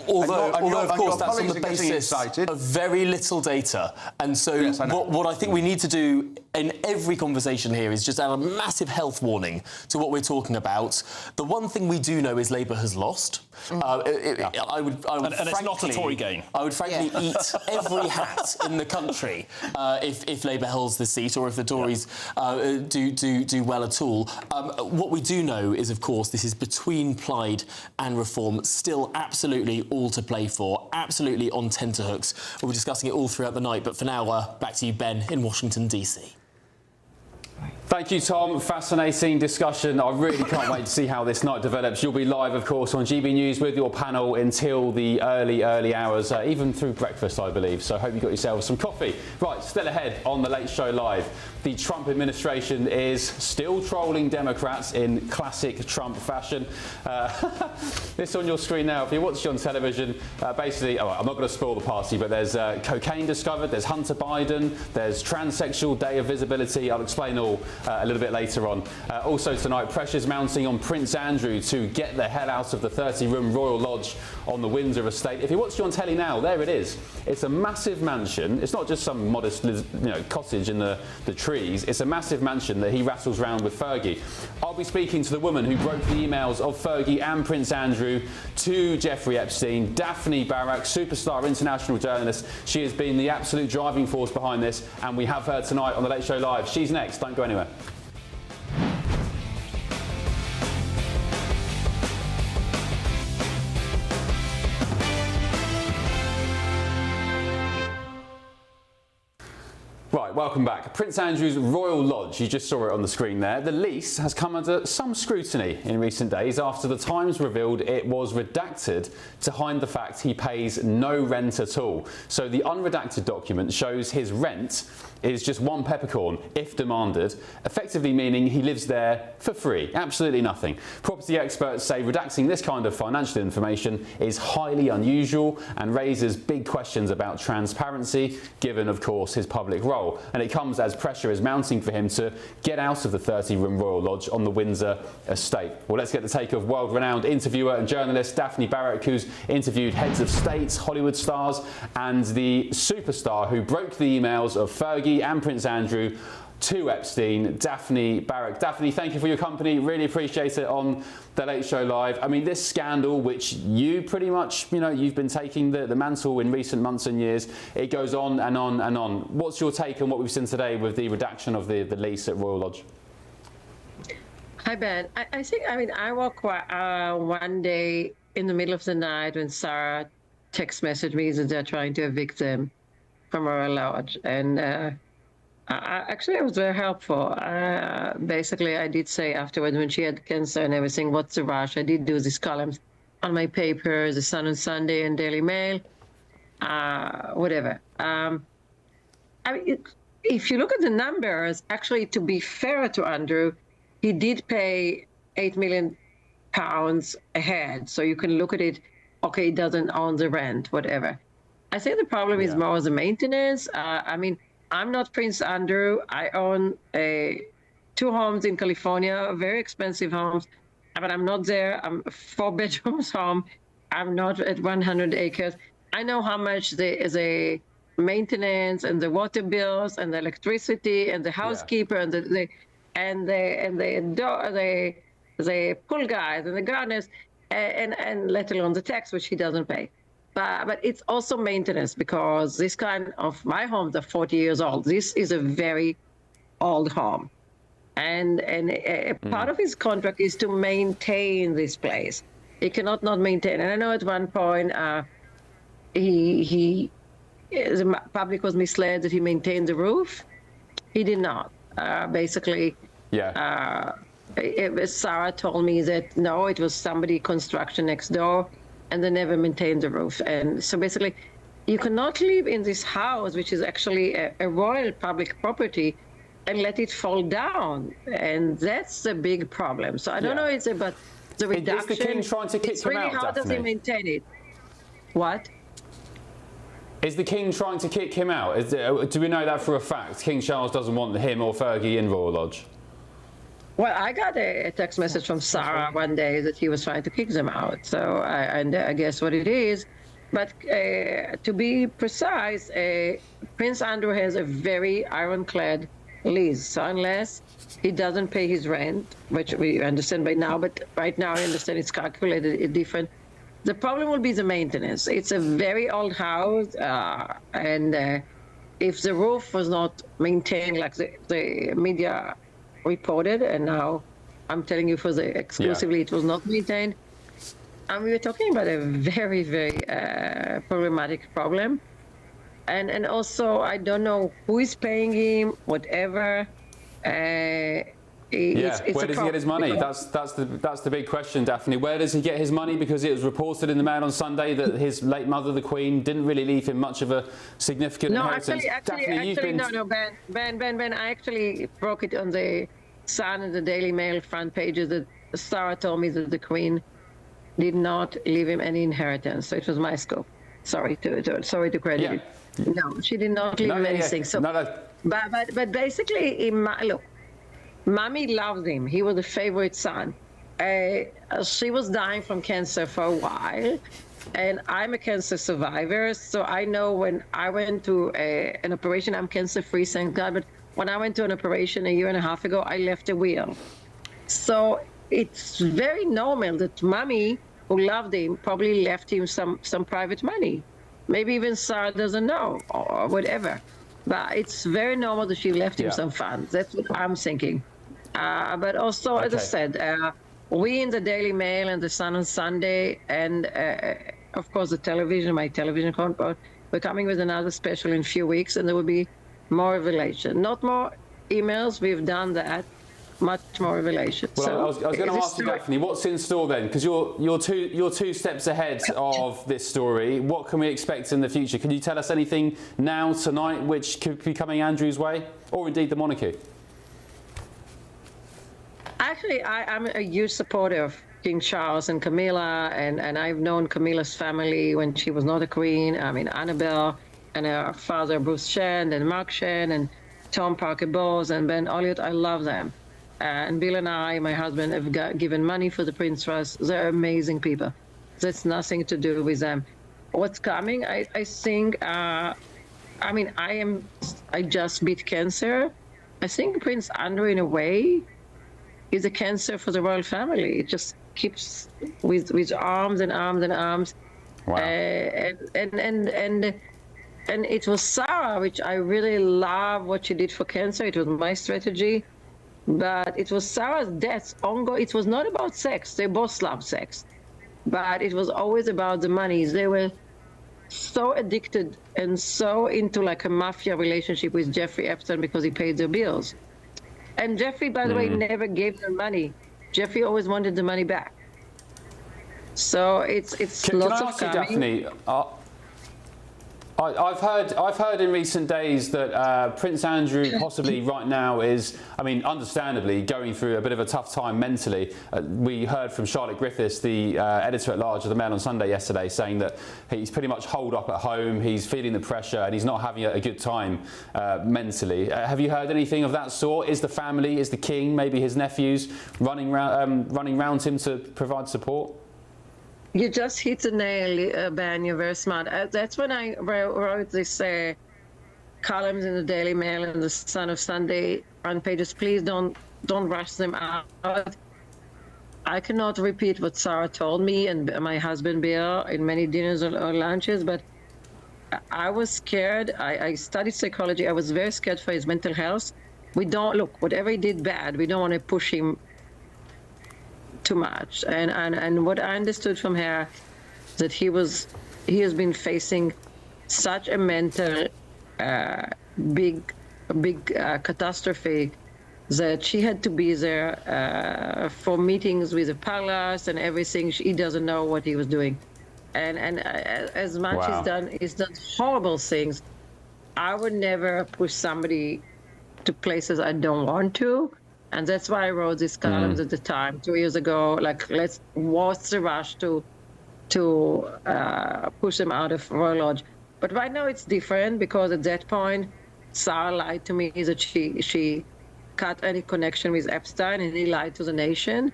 Although, of course, that's on the basis of very little data. And so Yes, I know. what I think we need to do in every conversation here is just add a massive health warning to what we're talking about. The one thing we do know is Labour has lost. I would and it's not a Tory gain. I would frankly eat every hat in the country if Labour holds the seat, or if the Tories do well at all. What we do know is, of course, this is between Plaid and Reform, still absolutely all to play for, absolutely on tenterhooks. We'll be discussing it all throughout the night, but for now, back to you, Ben, in Washington, DC. Thank you, Tom. Fascinating discussion. I really can't wait to see how this night develops. You'll be live, of course, on GB News with your panel until the early hours, even through breakfast, I believe. So I hope you got yourselves some coffee. Right, still ahead on The Late Show Live. The Trump administration is still trolling Democrats in classic Trump fashion. This on your screen now. If you watch it on television, basically, I'm not going to spoil the party, but there's cocaine discovered, there's Hunter Biden, there's transsexual day of visibility. I'll explain all a little bit later on. Also tonight, pressures mounting on Prince Andrew to get the hell out of the 30-room Royal Lodge on the Windsor estate. If you watch it on telly now, there it is. It's a massive mansion. It's not just some modest, cottage in the trees. It's a massive mansion that he rattles around with Fergie. I'll be speaking to the woman who broke the emails of Fergie and Prince Andrew to Jeffrey Epstein, Daphne Barak, superstar international journalist. She has been the absolute driving force behind this, and we have her tonight on The Late Show Live. She's next. Don't go anywhere. Right, welcome back. Prince Andrew's Royal Lodge, you just saw it on the screen there. The lease has come under some scrutiny in recent days after the Times revealed it was redacted to hide the fact he pays no rent at all. So the unredacted document shows his rent is just one peppercorn, if demanded, effectively meaning he lives there for free, absolutely nothing. Property experts say redacting this kind of financial information is highly unusual and raises big questions about transparency, given, of course, his public role. And it comes as pressure is mounting for him to get out of the 30-room Royal Lodge on the Windsor estate. Well, let's get the take of world-renowned interviewer and journalist Daphne Barak, who's interviewed heads of states, Hollywood stars, and the superstar who broke the emails of Fergie and Prince Andrew to Epstein, Daphne Barak. Daphne, thank you for your company. Really appreciate it on The Late Show Live. I mean, this scandal, which you pretty much, you've been taking the mantle in recent months and years, it goes on and on and on. What's your take on what we've seen today with the redaction of the lease at Royal Lodge? Hi, Ben. I woke one day in the middle of the night when Sarah text messaged me that they're trying to evict them from Royal Lodge. And actually, it was very helpful. Basically, I did say afterwards, when she had cancer and everything, what's the rush? I did do these columns on my paper, The Sun on Sunday and Daily Mail, whatever. If you look at the numbers, actually, to be fair to Andrew, he did pay £8 million ahead. So you can look at it, okay, he doesn't own the rent, whatever. I think the problem is more the maintenance. I'm not Prince Andrew. I own 2 homes in California, very expensive homes, but I'm not there. I'm 4 bedrooms home. I'm not at 100 acres. I know how much the maintenance and the water bills and the electricity and the housekeeper and the pool guys and the gardeners, and let alone the tax, which he doesn't pay. But it's also maintenance, because this kind of, my homes are 40 years old. This is a very old home. And part of his contract is to maintain this place. He cannot not maintain. And I know at one point the public was misled that he maintained the roof. He did not. Sarah told me that, no, it was somebody construction next door, and they never maintained the roof. And so basically, you cannot live in this house, which is actually a royal public property, and let it fall down. And that's the big problem. So I don't know, it's about the reduction. Is the king trying to kick him out, how does he maintain it? What? Is the king trying to kick him out? Do we know that for a fact? King Charles doesn't want him or Fergie in Royal Lodge? Well, I got a text message from Sarah one day that he was trying to kick them out. So I guess what it is. But to be precise, Prince Andrew has a very ironclad lease. So unless he doesn't pay his rent, which we understand by now, but right now I understand it's calculated different. The problem will be the maintenance. It's a very old house, and if the roof was not maintained like the media reported, and now I'm telling you for the exclusively it was not maintained, and we were talking about a very, very problematic problem. And also, I don't know who is paying him, whatever. It's where does he get his money? That's the big question, Daphne. Where does he get his money? Because it was reported in the Mail on Sunday that his late mother, the Queen, didn't really leave him much of a significant inheritance. Ben, I actually broke it on the Sun and the Daily Mail front pages that Sarah told me that the Queen did not leave him any inheritance. So it was my scoop. Sorry to credit it. No, she did not leave him anything. So, but basically, look. Mommy loved him. He was a favorite son. She was dying from cancer for a while, and I'm a cancer survivor, so I know when I went to an operation, I'm cancer-free, thank God, but when I went to an operation a year and a half ago, I left a will. So it's very normal that Mommy, who loved him, probably left him some private money. Maybe even Sarah doesn't know, or whatever. But it's very normal that she left him some funds. That's what I'm thinking. But also, as I said, we in the Daily Mail and the Sun on Sunday, and of course the television, my television company, we're coming with another special in a few weeks, and there will be more revelation. Not more emails, we've done that. Much more revelation. Well, so I was going to ask you, Daphne, what's in store then? Because you're two steps ahead of this story. What can we expect in the future? Can you tell us anything now, tonight, which could be coming Andrew's way, or indeed the monarchy? Actually, I'm a huge supporter of King Charles and Camilla, and I've known Camilla's family when she was not a queen. I mean, Annabelle and her father, Bruce Shand, and Mark Shand, and Tom Parker Bowles, and Ben Elliott. I love them. And Bill and I, my husband, have given money for the Prince Trust. They're amazing people. That's nothing to do with them. What's coming? I think, I just beat cancer. I think Prince Andrew, in a way, is a cancer for the royal family. It just keeps with arms and arms and arms. Wow. And it was Sarah, which I really love what she did for cancer. It was my strategy. But it was Sarah's death ongoing. It was not about sex. They both loved sex. But it was always about the money. They were so addicted and so into like a mafia relationship with Jeffrey Epstein because he paid their bills. And Jeffrey, by the way, never gave them money. Jeffrey always wanted the money back. So it's lots of coming. Can I ask you, Daphne, I've heard in recent days that Prince Andrew possibly right now is, I mean, understandably going through a bit of a tough time mentally. We heard from Charlotte Griffiths, the editor-at-large of the Mail on Sunday yesterday, saying that he's pretty much holed up at home, he's feeling the pressure, and he's not having a good time mentally. Have you heard anything of that sort? Is the family, is the king, maybe his nephews running round him to provide support? You just hit the nail, Ben. You're very smart. That's when I wrote this columns in the Daily Mail and the Sun of Sunday on pages. Please don't rush them out. I cannot repeat what Sarah told me and my husband Bill in many dinners or lunches, but I was scared. I studied psychology. I was very scared for his mental health. We don't look, whatever he did bad, we don't want to push him too much. And what I understood from her, that he has been facing such a mental big catastrophe that she had to be there for meetings with the palace and everything. He doesn't know what he was doing, and as much he's done horrible things. I would never push somebody to places I don't want to. And that's why I wrote these columns at the time, 2 years ago, like, what's the rush to push them out of Royal Lodge? But right now it's different because at that point, Sarah lied to me that she cut any connection with Epstein, and he lied to the nation.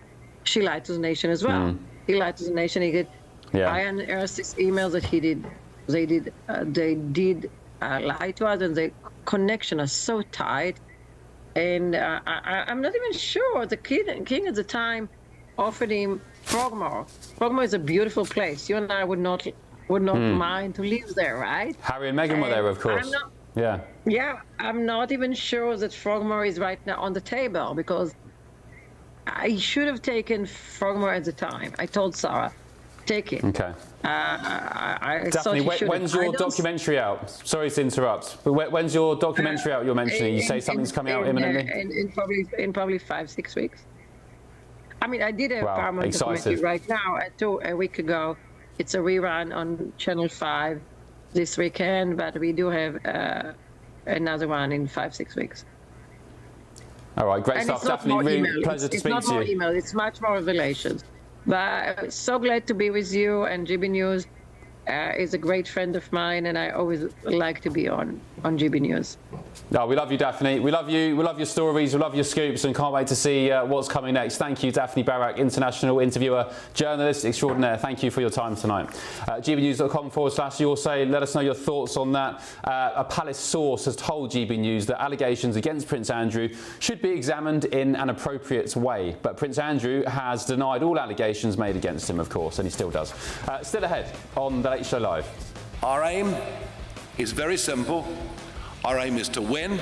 She lied to the nation as well. He lied to the nation. He did. I unearthed this email that he did. They did lie to us, and the connection is so tight. And I'm not even sure. The king at the time offered him Frogmore. Frogmore is a beautiful place. You and I would not mind to live there, right? Harry and Meghan were there, of course. Yeah, I'm not even sure that Frogmore is right now on the table, because I should have taken Frogmore at the time. I told Sarah, take it. Okay. Daphne, when's your documentary out? Sorry to interrupt, but when's your documentary out you're mentioning? You say something's coming out imminently? In probably 5-6 weeks. I mean, I did a Paramount documentary right now, a week ago. It's a rerun on Channel 5 this weekend, but we do have another one in 5-6 weeks. All right, great stuff. Daphne, really pleasure to speak to you. It's not more email, it's much more revelations. But so glad to be with you, and GB News is a great friend of mine, and I always like to be on GB News. No, we love you, Daphne. We love you. We love your stories. We love your scoops, and can't wait to see what's coming next. Thank you, Daphne Barak, international interviewer, journalist extraordinaire. Thank you for your time tonight. gbnews.com/yoursay. Let us know your thoughts on that. A palace source has told GB News that allegations against Prince Andrew should be examined in an appropriate way. But Prince Andrew has denied all allegations made against him, of course, and he still does. Still ahead on The Late Show Live. Our aim is very simple. Our aim is to win.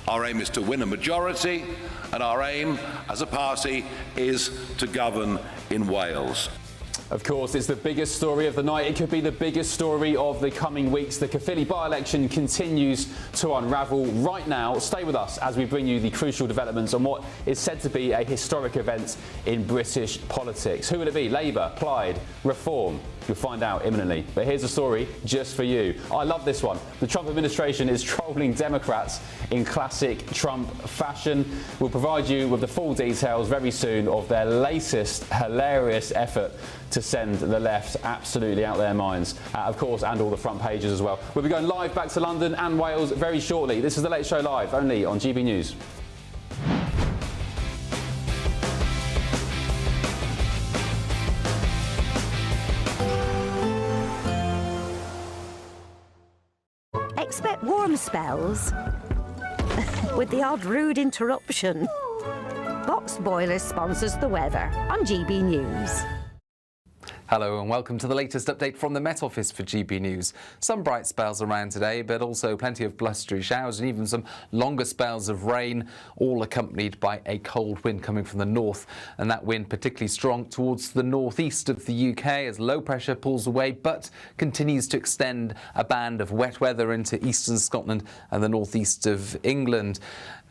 Our aim is to win a majority. And our aim as a party is to govern in Wales. Of course, it's the biggest story of the night. It could be the biggest story of the coming weeks. The Caerphilly by-election continues to unravel right now. Stay with us as we bring you the crucial developments on what is said to be a historic event in British politics. Who will it be? Labour, Plaid, Reform? You'll find out imminently. But here's a story just for you. I love this one. The Trump administration is trolling Democrats in classic Trump fashion. We'll provide you with the full details very soon of their latest hilarious effort to send the left absolutely out their minds, of course, and all the front pages as well. We'll be going live back to London and Wales very shortly. This is The Late Show Live, only on GB News. Expect warm spells with the odd rude interruption. Box Boilers sponsors the weather on GB News. Hello and welcome to the latest update from the Met Office for GB News. Some bright spells around today, but also plenty of blustery showers and even some longer spells of rain, all accompanied by a cold wind coming from the north. And that wind particularly strong towards the northeast of the UK as low pressure pulls away, but continues to extend a band of wet weather into eastern Scotland and the northeast of England.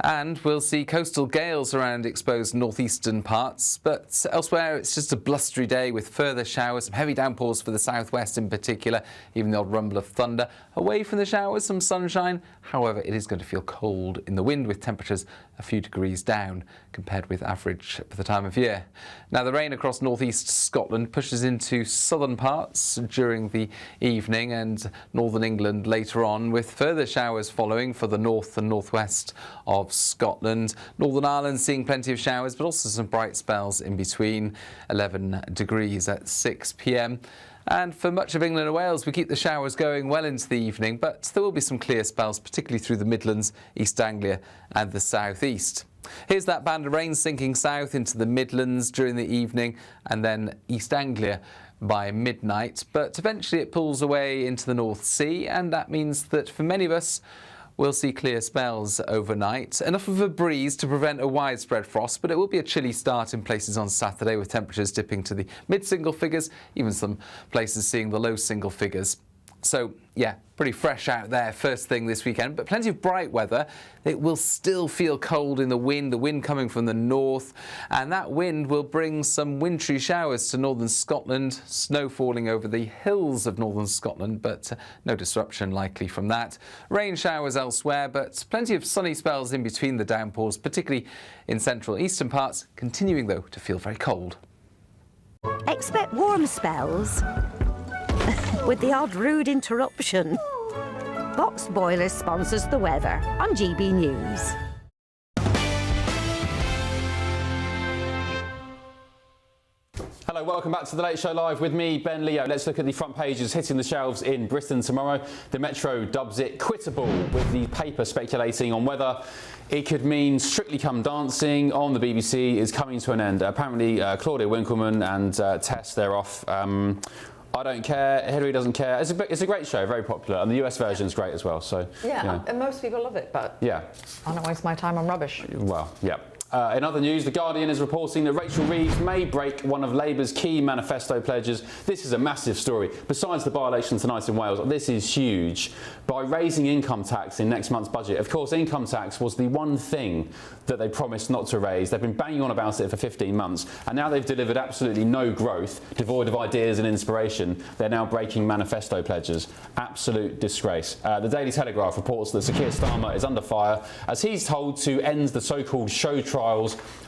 And we'll see coastal gales around exposed northeastern parts, but elsewhere it's just a blustery day with further showers, some heavy downpours for the southwest in particular, even the odd rumble of thunder. Away from the showers, some sunshine. However, it is going to feel cold in the wind with temperatures a few degrees down compared with average for the time of year. Now, the rain across northeast Scotland pushes into southern parts during the evening and northern England later on, with further showers following for the north and northwest of Scotland. Northern Ireland seeing plenty of showers, but also some bright spells in between. 11 degrees at 6 p.m. And for much of England and Wales, we keep the showers going well into the evening, but there will be some clear spells, particularly through the Midlands, East Anglia and the southeast. Here's that band of rain sinking south into the Midlands during the evening and then East Anglia by midnight, but eventually it pulls away into the North Sea, and that means that for many of us, we'll see clear spells overnight. Enough of a breeze to prevent a widespread frost, but it will be a chilly start in places on Saturday with temperatures dipping to the mid-single figures, even some places seeing the low single figures. So, yeah, pretty fresh out there first thing this weekend, but plenty of bright weather. It will still feel cold in the wind coming from the north, and that wind will bring some wintry showers to northern Scotland, snow falling over the hills of northern Scotland, but no disruption likely from that. Rain showers elsewhere, but plenty of sunny spells in between the downpours, particularly in central eastern parts, continuing though to feel very cold. Expect warm spells with the odd rude interruption. Box Boilers sponsors the weather on GB News. Hello, welcome back to The Late Show Live with me, Ben Leo. Let's look at the front pages hitting the shelves in Britain tomorrow. The Metro dubs it quittable, with the paper speculating on whether it could mean Strictly Come Dancing on the BBC is coming to an end. Apparently, Claudia Winkleman and Tess, they're off. I don't care. Hilary doesn't care. It's a great show, very popular, and the US version is great as well. So yeah, and most people love it, but yeah, I don't waste my time on rubbish. Well, yeah. In other news, The Guardian is reporting that Rachel Reeves may break one of Labour's key manifesto pledges. This is a massive story. Besides the by-election tonight in Wales, this is huge. By raising income tax in next month's budget. Of course, income tax was the one thing that they promised not to raise. They've been banging on about it for 15 months, and now they've delivered absolutely no growth, devoid of ideas and inspiration. They're now breaking manifesto pledges. Absolute disgrace. The Daily Telegraph reports that Sir Keir Starmer is under fire as he's told to end the so-called show trials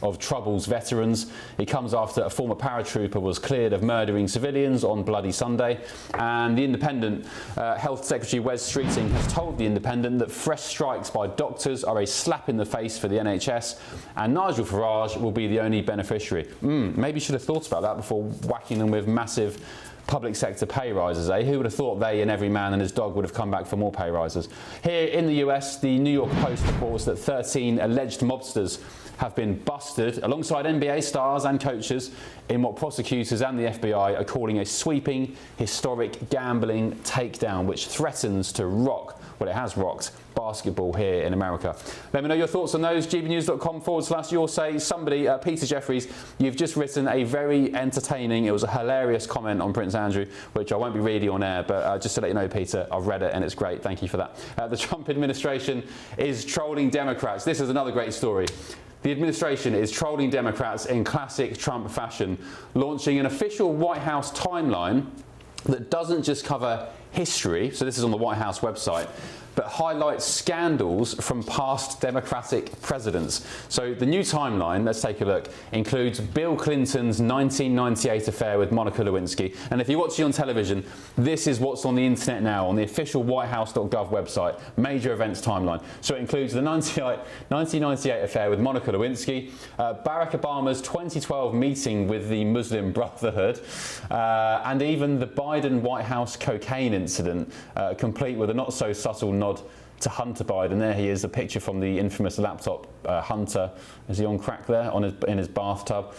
of Troubles veterans. It comes after a former paratrooper was cleared of murdering civilians on Bloody Sunday, and the Independent Health Secretary Wes Streeting has told the Independent that fresh strikes by doctors are a slap in the face for the NHS, and Nigel Farage will be the only beneficiary. Maybe you should have thought about that before whacking them with massive public sector pay rises, eh? Who would have thought they and every man and his dog would have come back for more pay rises? Here in the US, the New York Post reports that 13 alleged mobsters have been busted alongside NBA stars and coaches in what prosecutors and the FBI are calling a sweeping, historic gambling takedown which threatens to rock, well, it has rocked, basketball here in America. Let me know your thoughts on those. gbnews.com/your say. Somebody, Peter Jeffries, you've just written a very entertaining, it was a hilarious comment on Prince Andrew, which I won't be reading on air, but just to let you know, Peter, I've read it and it's great. Thank you for that. The Trump administration is trolling Democrats. This is another great story. The administration is trolling Democrats in classic Trump fashion, launching an official White House timeline that doesn't just cover history, so this is on the White House website, but highlights scandals from past Democratic presidents. So the new timeline, let's take a look, includes Bill Clinton's 1998 affair with Monica Lewinsky. And if you're watching on television, this is what's on the internet now, on the official whitehouse.gov website, major events timeline. So it includes the 1998 affair with Monica Lewinsky, Barack Obama's 2012 meeting with the Muslim Brotherhood, and even the Biden White House cocaine incident, complete with a not so subtle nod to Hunter Biden. There he is, a picture from the infamous laptop. Hunter, is he on crack there in his bathtub,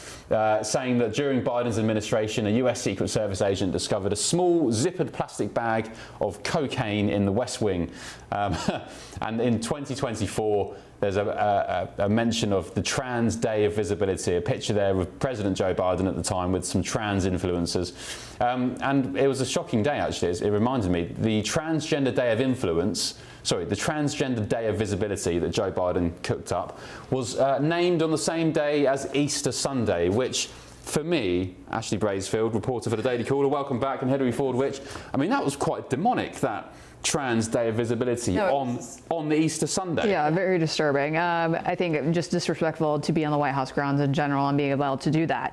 saying that during Biden's administration, a US Secret Service agent discovered a small zippered plastic bag of cocaine in the West Wing. And in 2024, there's a mention of the Trans Day of Visibility, a picture there of President Joe Biden at the time with some trans influencers. And it was a shocking day, actually. It reminded me, the Transgender Day of Influence, sorry, the Transgender Day of Visibility that Joe Biden cooked up was named on the same day as Easter Sunday, which, for me, Ashley Bracefield, reporter for the Daily Caller, welcome back, and Hilary Ford-Which, I mean, that was quite demonic, that Trans Day of Visibility on the Easter Sunday. Yeah, very disturbing. I think just disrespectful to be on the White House grounds in general and being allowed to do that.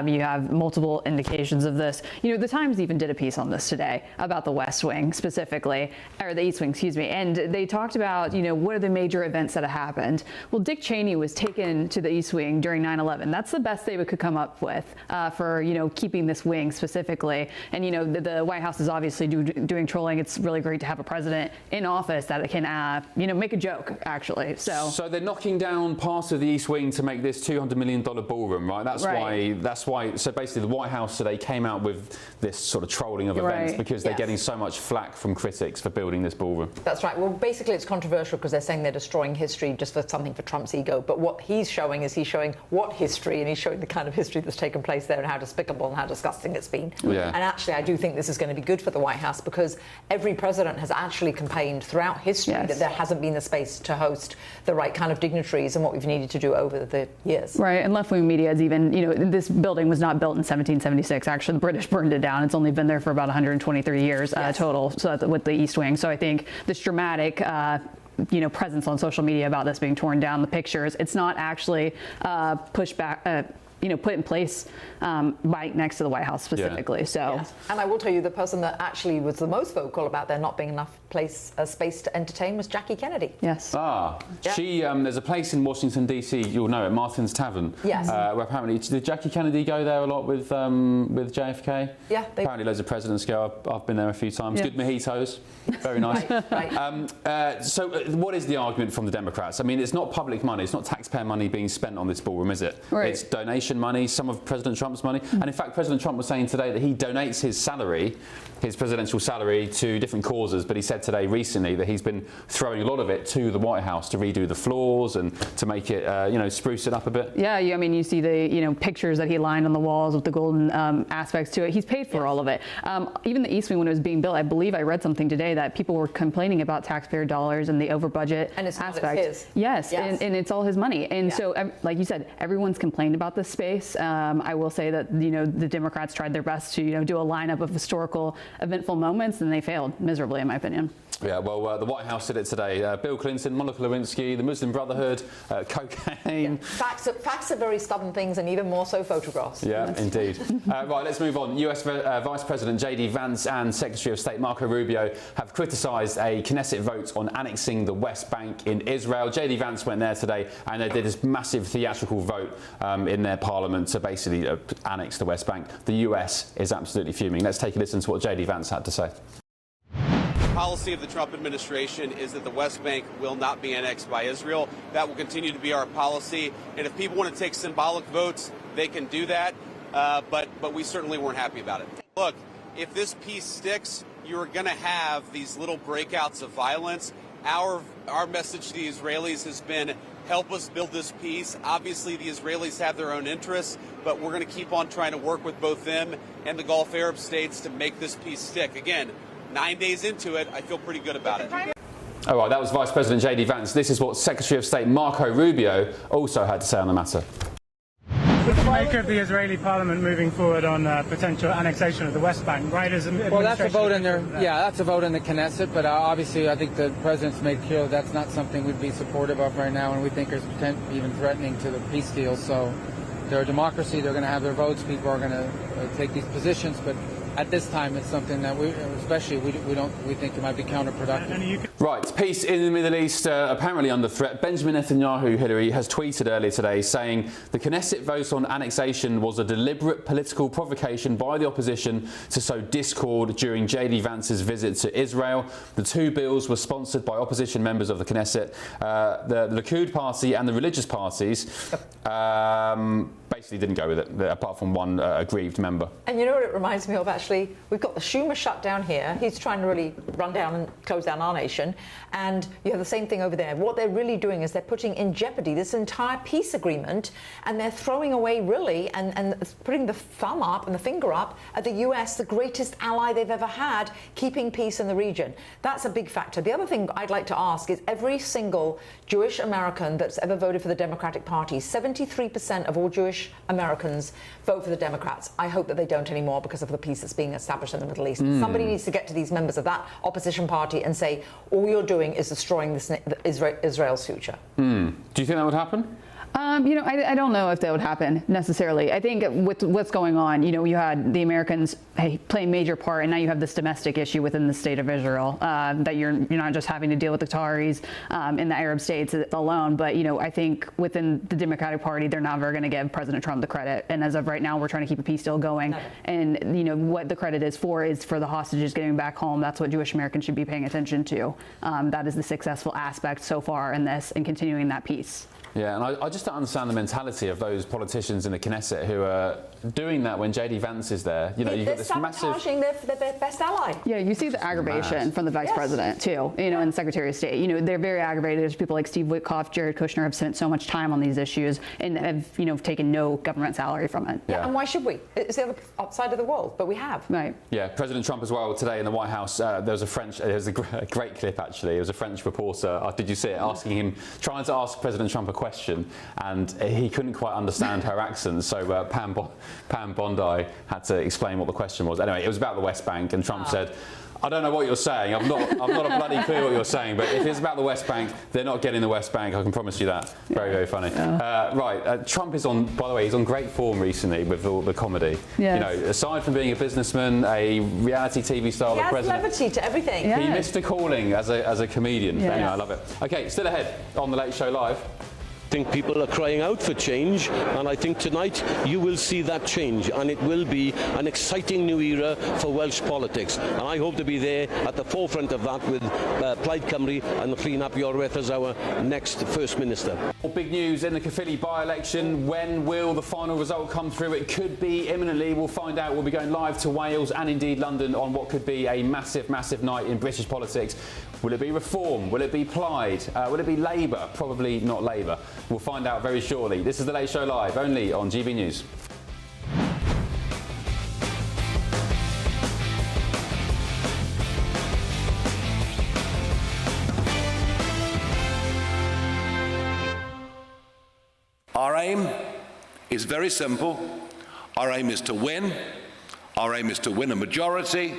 You have multiple indications of this. You know, the Times even did a piece on this today about the West Wing specifically, or the East Wing, excuse me, and they talked about, you know, what are the major events that have happened. Well, Dick Cheney was taken to the East Wing during 9/11. That's the best they could come up with for, you know, keeping this wing specifically. And, you know, the White House is obviously doing trolling. It's really great to have a president in office that can, you know, make a joke, actually. So they're knocking down part of the East Wing to make this $200 million ballroom, right? That's why. So basically, the White House today came out with this sort of trolling of events because they're getting so much flack from critics for building this ballroom. That's right. Well, basically, it's controversial because they're saying they're destroying history just for something for Trump's ego. But what he's showing is he's showing what history, and he's showing the kind of history that's taken place there and how despicable and how disgusting it's been. Yeah. And actually, I do think this is going to be good for the White House because every president has actually campaigned throughout history that there hasn't been the space to host the right kind of dignitaries and what we've needed to do over the years. Right, and left-wing media is even, you know, this building was not built in 1776. Actually, the British burned it down. It's only been there for about 123 years total, so that's with the East Wing. So I think this dramatic you know, presence on social media about this being torn down, the pictures, it's not actually pushback. put in place right next to the White House specifically. So, yes. And I will tell you, the person that actually was the most vocal about there not being enough space to entertain was Jackie Kennedy. Yes. Yeah. She there's a place in Washington D.C. you'll know it, Martin's Tavern. Yes. Where apparently did Jackie Kennedy go there a lot with JFK? Yeah. Apparently loads of presidents go. I've been there a few times. Yeah. Good mojitos. Very nice. Right. So what is the argument from the Democrats? I mean, it's not public money. It's not taxpayer money being spent on this ballroom, is it? Right. It's donation money, some of President Trump's money. And in fact, President Trump was saying today that he donates his salary, his presidential salary, to different causes. But he said today recently that he's been throwing a lot of it to the White House to redo the floors and to make it, spruce it up a bit. yeah, I mean, you see the pictures that he lined on the walls with the golden aspects to it. He's paid for all of it. Even the East Wing, when it was being built, I believe I read something today that people were complaining about taxpayer dollars and the over budget aspect. And it's his. Yes, and it's all his money. And so, like you said, everyone's complained about this space. I will say that the Democrats tried their best to do a lineup of historical, eventful moments, and they failed miserably, in my opinion. Yeah, well, the White House did it today. Bill Clinton, Monica Lewinsky, the Muslim Brotherhood, cocaine. Facts are very stubborn things, and even more so photographs. Yeah, indeed. Right, let's move on. US Vice President J.D. Vance and Secretary of State Marco Rubio have criticised a Knesset vote on annexing the West Bank in Israel. J.D. Vance went there today and they did this massive theatrical vote in their parliament to basically annex the West Bank. The US is absolutely fuming. Let's take a listen to what J.D. Vance had to say. The policy of the Trump administration is that the West Bank will not be annexed by Israel. That will continue to be our policy. And if people want to take symbolic votes, they can do that. But we certainly weren't happy about it. Look, if this peace sticks, you're going to have these little breakouts of violence. Our message to the Israelis has been, help us build this peace. Obviously, the Israelis have their own interests, but we're going to keep on trying to work with both them and the Gulf Arab states to make this peace stick. Again, 9 days into it, I feel pretty good about it. All right, that was Vice President J.D. Vance. This is what Secretary of State Marco Rubio also had to say on the matter. What do you make of the Israeli Parliament moving forward on potential annexation of the West Bank? Right as well, that's a vote in there. Yeah, that's a vote in the Knesset. But obviously, I think the president's made clear that's not something we'd be supportive of right now, and we think there's potential even threatening to the peace deal. So, they're a democracy. They're going to have their votes. People are going to take these positions, but at this time, it's something that we think it might be counterproductive. Right, peace in the Middle East apparently under threat. Benjamin Netanyahu, Hillary, has tweeted earlier today saying the Knesset vote on annexation was a deliberate political provocation by the opposition to sow discord during J.D. Vance's visit to Israel. The two bills were sponsored by opposition members of the Knesset, the Likud party and the religious parties. Basically didn't go with it, apart from one aggrieved member. And you know what it reminds me of, actually? We've got the Schumer shutdown here. He's trying to really run down and close down our nation. And you have the same thing over there. What they're really doing is they're putting in jeopardy this entire peace agreement, and they're throwing away, really, and putting the thumb up and the finger up at the US, the greatest ally they've ever had, keeping peace in the region. That's a big factor. The other thing I'd like to ask is every single Jewish American that's ever voted for the Democratic Party, 73% of all Jewish Americans vote for the Democrats. I hope that they don't anymore because of the peace that's being established in the Middle East. Somebody needs to get to these members of that opposition party and say, all you're doing is destroying Israel's future. Do you think that would happen? I don't know if that would happen necessarily. I think with what's going on, you had the Americans play a major part, and now you have this domestic issue within the state of Israel that you're not just having to deal with the Qataris in the Arab states alone, but I think within the Democratic Party, they're never going to give President Trump the credit. And as of right now, we're trying to keep a peace deal going. And what the credit is for the hostages getting back home. That's what Jewish Americans should be paying attention to. That is the successful aspect so far in this, and continuing that peace. Yeah, and I just don't understand the mentality of those politicians in the Knesset who are doing that when J.D. Vance is there. You've got this sabotaging their best ally. Yeah, you see the aggravation from the vice president too. And the Secretary of State. They're very aggravated. There's people like Steve Witkoff, Jared Kushner have spent so much time on these issues and have taken no government salary from it. Yeah, and why should we? It's the other side of the world, but we have. Right. Yeah, President Trump as well today in the White House. There was a great clip actually. It was a French reporter. Did you see it? Trying to ask President Trump a question, and he couldn't quite understand her accent. So Pam Bondi had to explain what the question was. Anyway, it was about the West Bank, and Trump said, I don't know what you're saying. I've not a bloody clue what you're saying. But if it's about the West Bank, they're not getting the West Bank. I can promise you that. Very, very funny. Yeah. Trump is on. By the way, he's on great form recently with all the comedy. Yes. You know, aside from being a businessman, a reality TV star, the president. He has levity to everything. Yes. He missed a calling as a comedian. Yes. Anyway, I love it. Okay, still ahead on the Late Show Live. I think people are crying out for change, and I think tonight you will see that change, and it will be an exciting new era for Welsh politics, and I hope to be there at the forefront of that with Plaid Cymru and Llŷn ap Iorwerth as our next First Minister. Big news in the Caerphilly by-election. When will the final result come through? It could be imminently. We'll find out. We'll be going live to Wales and indeed London on what could be a massive, massive night in British politics. Will it be Reform? Will it be Plaid? Will it be Labour? Probably not Labour. We'll find out very shortly. This is The Late Show Live, only on GB News. Our aim is very simple. Our aim is to win. Our aim is to win a majority.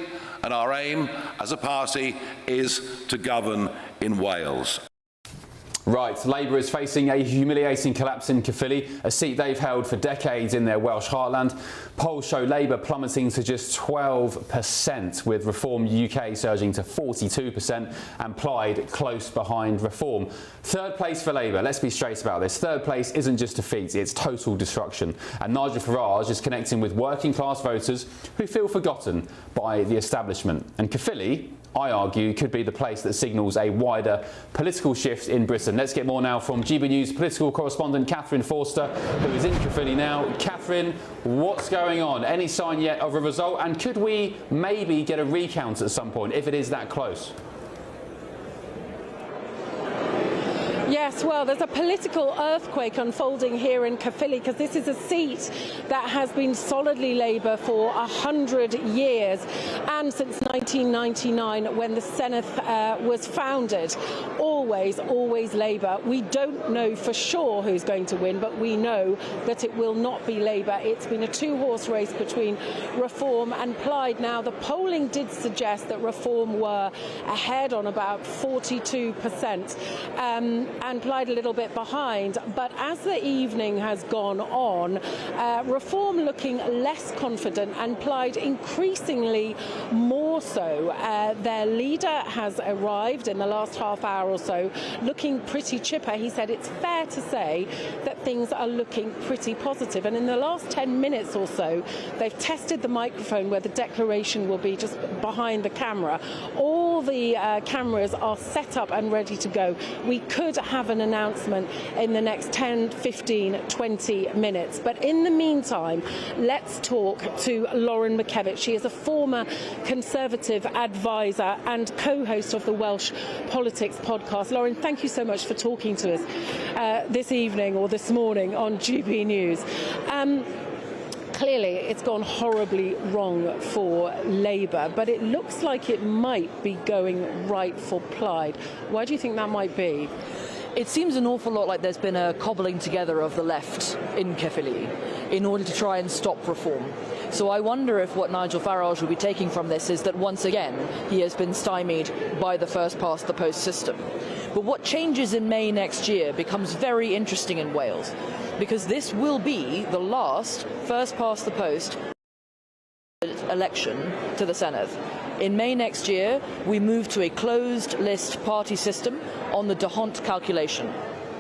And our aim as a party is to govern in Wales. Right, Labour is facing a humiliating collapse in Caerphilly, a seat they've held for decades in their Welsh heartland. Polls show Labour plummeting to just 12%, with Reform UK surging to 42% and Plaid close behind Reform. Third place for Labour, let's be straight about this. Third place isn't just defeat, it's total destruction. And Nigel Farage is connecting with working class voters who feel forgotten by the establishment. And Caerphilly, I argue, could be the place that signals a wider political shift in Britain. Let's get more now from GB News political correspondent Catherine Forster, who is in Caerphilly now. Catherine, what's going on? Any sign yet of a result? And could we maybe get a recount at some point if it is that close? Yes, well, there's a political earthquake unfolding here in Caerphilly because this is a seat that has been solidly Labour for 100 years and since 1999 when the Senedd was founded. Always Labour. We don't know for sure who's going to win, but we know that it will not be Labour. It's been a two-horse race between Reform and Plaid. Now, the polling did suggest that Reform were ahead on about 42%. And Plaid a little bit behind, but as the evening has gone on, Reform looking less confident and Plaid increasingly more so. Their leader has arrived in the last half hour or so, looking pretty chipper. He said it's fair to say that things are looking pretty positive, and in the last 10 minutes or so, they've tested the microphone where the declaration will be just behind the camera. All the cameras are set up and ready to go. We could have an announcement in the next 10, 15, 20 minutes. But in the meantime, let's talk to Lauren McKevitt. She is a former Conservative advisor and co-host of the Welsh Politics podcast. Lauren, thank you so much for talking to us this evening or this morning on GB News. Clearly, it's gone horribly wrong for Labour, but it looks like it might be going right for Plaid. Why do you think that might be? It seems an awful lot like there's been a cobbling together of the left in Caerphilly in order to try and stop Reform. So I wonder if what Nigel Farage will be taking from this is that once again he has been stymied by the first-past-the-post system. But what changes in May next year becomes very interesting in Wales, because this will be the last first-past-the-post election to the Senedd. In May next year, we move to a closed-list party system on the D'Hondt calculation.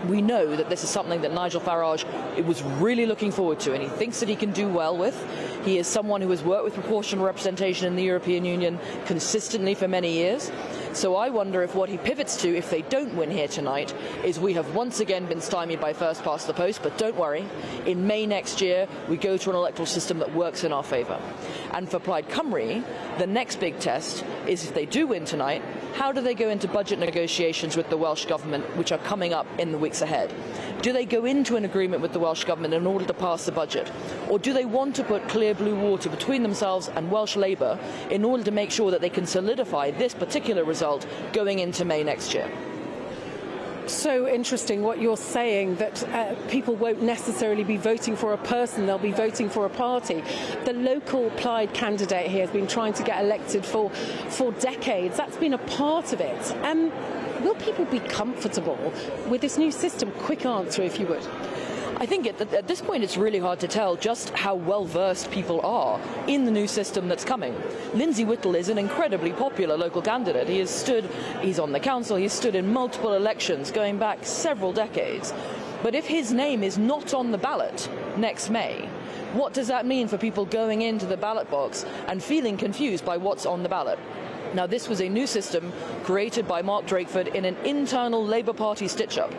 We know that this is something that Nigel Farage was really looking forward to, and he thinks that he can do well with. He is someone who has worked with proportional representation in the European Union consistently for many years. So I wonder if what he pivots to, if they don't win here tonight, is we have once again been stymied by first past the post, but don't worry, in May next year we go to an electoral system that works in our favour. And for Plaid Cymru, the next big test is if they do win tonight, how do they go into budget negotiations with the Welsh Government, which are coming up in the weeks ahead? Do they go into an agreement with the Welsh Government in order to pass the budget? Or do they want to put clear blue water between themselves and Welsh Labour in order to make sure that they can solidify this particular result going into May next year? so interesting what you're saying, that people won't necessarily be voting for a person, they'll be voting for a party. The local Plaid candidate here has been trying to get elected for decades. That's been a part of it. Will people be comfortable with this new system? Quick answer, if you would. I think at this point it's really hard to tell just how well versed people are in the new system that's coming. Lindsay Whittle is an incredibly popular local candidate. He's on the council, he's stood in multiple elections going back several decades. But if his name is not on the ballot next May, what does that mean for people going into the ballot box and feeling confused by what's on the ballot? Now, this was a new system created by Mark Drakeford in an internal Labour Party stitch-up.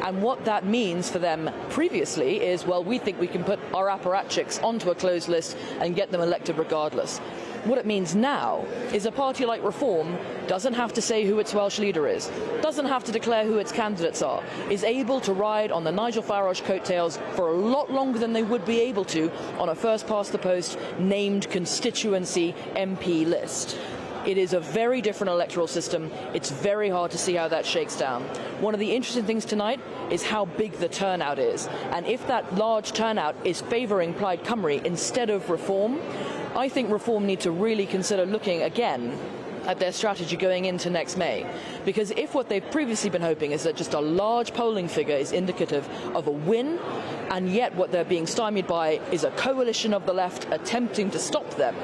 And what that means for them previously is, well, we think we can put our apparatchiks onto a closed list and get them elected regardless. What it means now is a party like Reform doesn't have to say who its Welsh leader is, doesn't have to declare who its candidates are, is able to ride on the Nigel Farage coattails for a lot longer than they would be able to on a first-past-the-post named constituency MP list. It is a very different electoral system. It's very hard to see how that shakes down. One of the interesting things tonight is how big the turnout is. And if that large turnout is favouring Plaid Cymru instead of Reform, I think Reform need to really consider looking again at their strategy going into next May. Because if what they've previously been hoping is that just a large polling figure is indicative of a win, and yet what they're being stymied by is a coalition of the left attempting to stop them,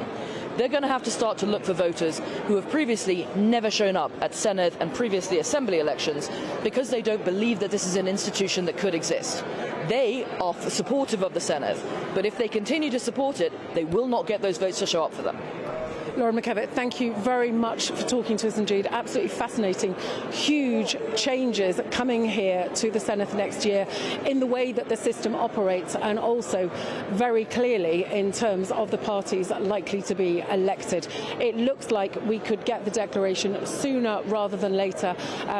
they're going to have to start to look for voters who have previously never shown up at Senedd and previously Assembly elections because they don't believe that this is an institution that could exist. They are supportive of the Senedd, but if they continue to support it, they will not get those votes to show up for them. Lauren McKevitt, thank you very much for talking to us indeed. Absolutely fascinating. Huge changes coming here to the Senedd next year in the way that the system operates, and also very clearly in terms of the parties likely to be elected. It looks like we could get the declaration sooner rather than later.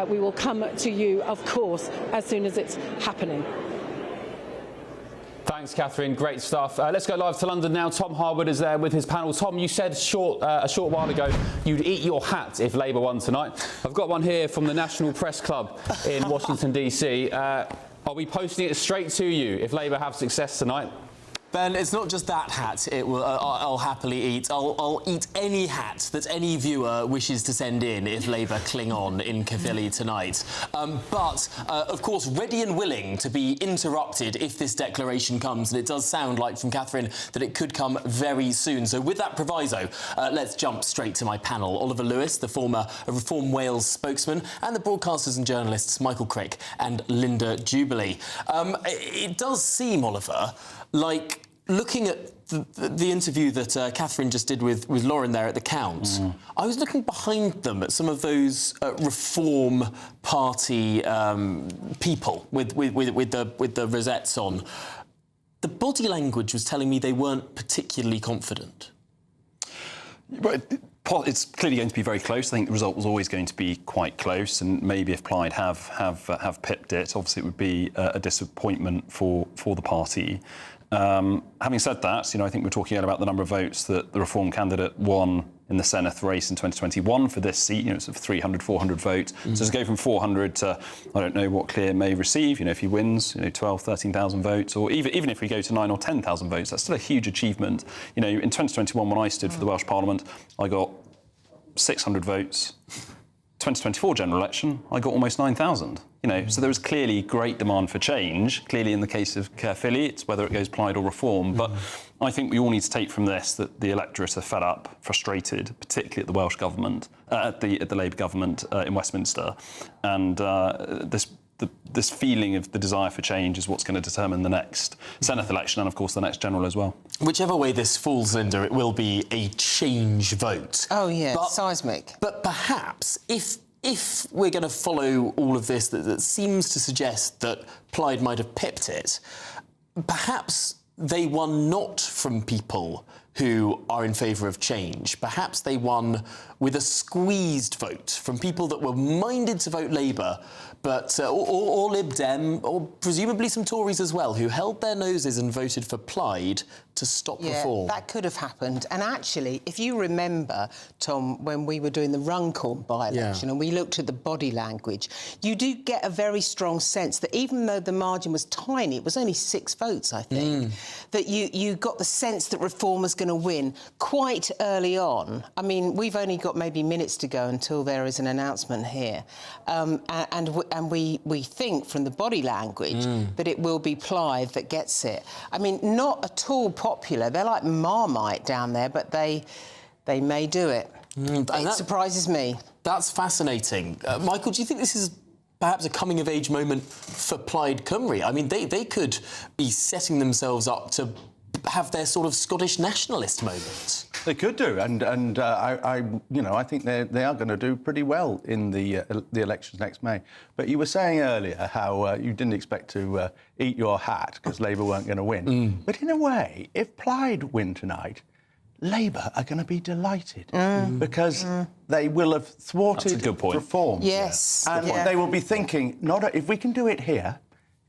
We will come to you, of course, as soon as it's happening. Thanks, Catherine. Great stuff. Let's go live to London now. Tom Harwood is there with his panel. Tom, you said a short while ago you'd eat your hat if Labour won tonight. I've got one here from the National Press Club in Washington, D.C. Are we posting it straight to you if Labour have success tonight? Ben, it's not just that hat I'll happily eat. I'll eat any hat that any viewer wishes to send in if Labour cling on in Caerphilly tonight. But, of course, ready and willing to be interrupted if this declaration comes. And it does sound like, from Catherine, that it could come very soon. So with that proviso, let's jump straight to my panel. Oliver Lewis, the former Reform Wales spokesman, and the broadcasters and journalists Michael Crick and Linda Jubilee. It does seem, Oliver, like, looking at the interview that Catherine just did with Lauren there at the Count, I was looking behind them at some of those Reform Party people with the rosettes on. The body language was telling me they weren't particularly confident. It's clearly going to be very close. I think the result was always going to be quite close, and maybe if Plaid have pipped it, obviously it would be a disappointment for the party. Having said that, I think we're talking about the number of votes that the Reform candidate won in the Senedd race in 2021 for this seat. It's 300, 400 votes. So to go from 400 to, I don't know what Clear may receive, if he wins, 12, 13,000 votes, or even if we go to 9 or 10,000 votes, that's still a huge achievement. In 2021, when I stood for the Welsh Parliament, I got 600 votes. 2024 general election, I got almost 9,000. So there was clearly great demand for change. Clearly, in the case of Caerphilly, it's whether it goes Plaid or Reform. But I think we all need to take from this that the electorate are fed up, frustrated, particularly at the Welsh government, at the Labour government in Westminster, and this feeling of the desire for change is what's going to determine the next Senedd election and, of course, the next general as well. Whichever way this falls, Linda, it will be a change vote. Oh, yeah, seismic. But perhaps if we're going to follow all of this that seems to suggest that Plaid might have pipped it, perhaps they won not from people who are in favour of change. Perhaps they won with a squeezed vote from people that were minded to vote Labour, but or Lib Dem, or presumably some Tories as well, who held their noses and voted for Plaid to stop reform. That could have happened. And actually, if you remember, Tom, when we were doing the Runcorn by-election and we looked at the body language, you do get a very strong sense that even though the margin was tiny, it was only 6 votes, I think, that you got the sense that Reform was going to win quite early on. I mean, we've only got maybe minutes to go until there is an announcement here. And we think from the body language that it will be Plaid that gets it. I mean, not at all popular. They're like Marmite down there, but they may do it. It surprises me. That's fascinating. Michael, do you think this is perhaps a coming-of-age moment for Plaid Cymru? I mean, they could be setting themselves up to have their sort of Scottish nationalist moment. They could do, and I think they are going to do pretty well in the elections next May. But you were saying earlier how you didn't expect to eat your hat because Labour weren't going to win. But in a way, if Plaid win tonight, Labour are going to be delighted because they will have thwarted reform. Yes. And they will be thinking, if we can do it here,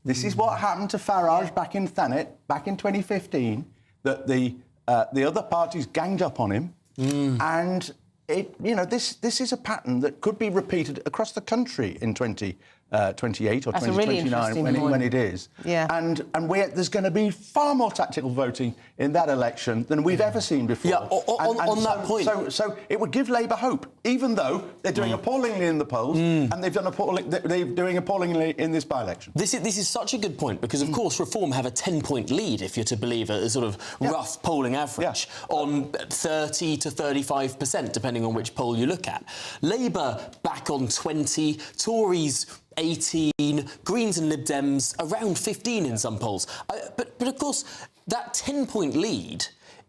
this is what happened to Farage back in Thanet, back in 2015, that the other parties ganged up on him, and this is a pattern that could be repeated across the country in 2028 or 2029 when it is. And there's going to be far more tactical voting in that election than we've ever seen before. On that point. So it would give Labour hope, even though they're doing appallingly in the polls and they're doing appallingly in this by-election. This is such a good point because, of course, Reform have a 10-point lead, if you're to believe a sort of rough polling average, on 30 to 35%, depending on which poll you look at. Labour back on 20, Tories 18, Greens and Lib Dems around 15 in some polls. But of course, that 10-point lead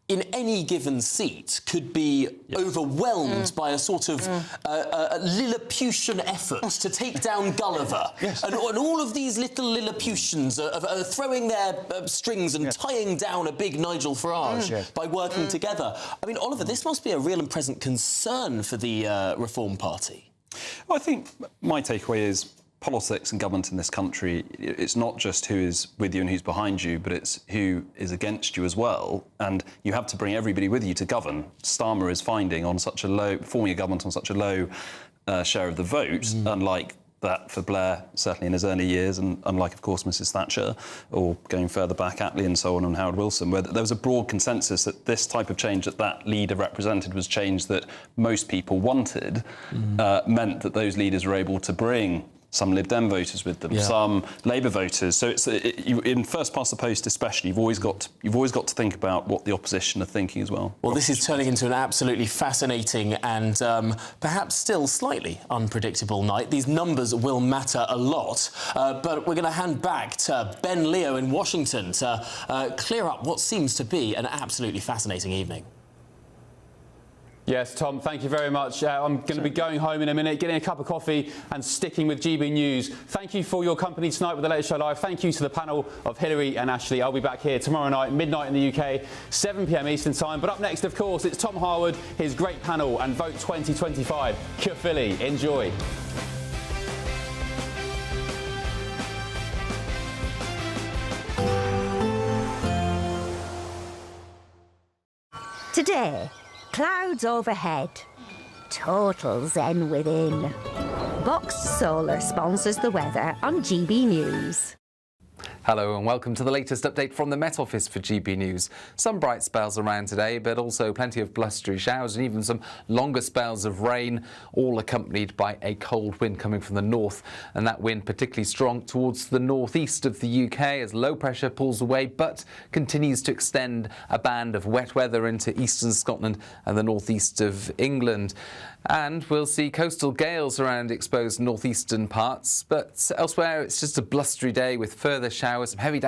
in any given seat could be overwhelmed by a sort of Lilliputian effort to take down Gulliver. And all of these little Lilliputians are throwing their strings and tying down a big Nigel Farage by working together. I mean, Oliver, this must be a real and present concern for the Reform Party. Well, I think my takeaway is politics and government in this country, it's not just who is with you and who's behind you, but it's who is against you as well. And you have to bring everybody with you to govern. Starmer is forming a government on such a low share of the vote, unlike that for Blair, certainly in his early years, and unlike, of course, Mrs Thatcher, or going further back, Attlee and so on, and Howard Wilson, where there was a broad consensus that this type of change that leader represented was change that most people wanted, meant that those leaders were able to bring some Lib Dem voters with them, some Labour voters. So in first past the post, especially, you've always got to think about what the opposition are thinking as well. Well, this is turning into an absolutely fascinating and perhaps still slightly unpredictable night. These numbers will matter a lot, but we're going to hand back to Ben Leo in Washington to clear up what seems to be an absolutely fascinating evening. Yes, Tom, thank you very much. I'm going to be going home in a minute, getting a cup of coffee and sticking with GB News. Thank you for your company tonight with The Late Show Live. Thank you to the panel of Hilary and Ashley. I'll be back here tomorrow night, midnight in the UK, 7 p.m. Eastern Time. But up next, of course, it's Tom Harwood, his great panel, and Vote 2025. Caerphilly. Enjoy. Today, clouds overhead, total zen within. Boxed Solar sponsors the weather on GB News. Hello and welcome to the latest update from the Met Office for GB News. Some bright spells around today, but also plenty of blustery showers and even some longer spells of rain, all accompanied by a cold wind coming from the north. And that wind particularly strong towards the northeast of the UK as low pressure pulls away, but continues to extend a band of wet weather into eastern Scotland and the northeast of England. And we'll see coastal gales around exposed northeastern parts, but elsewhere it's just a blustery day with further showers, some heavy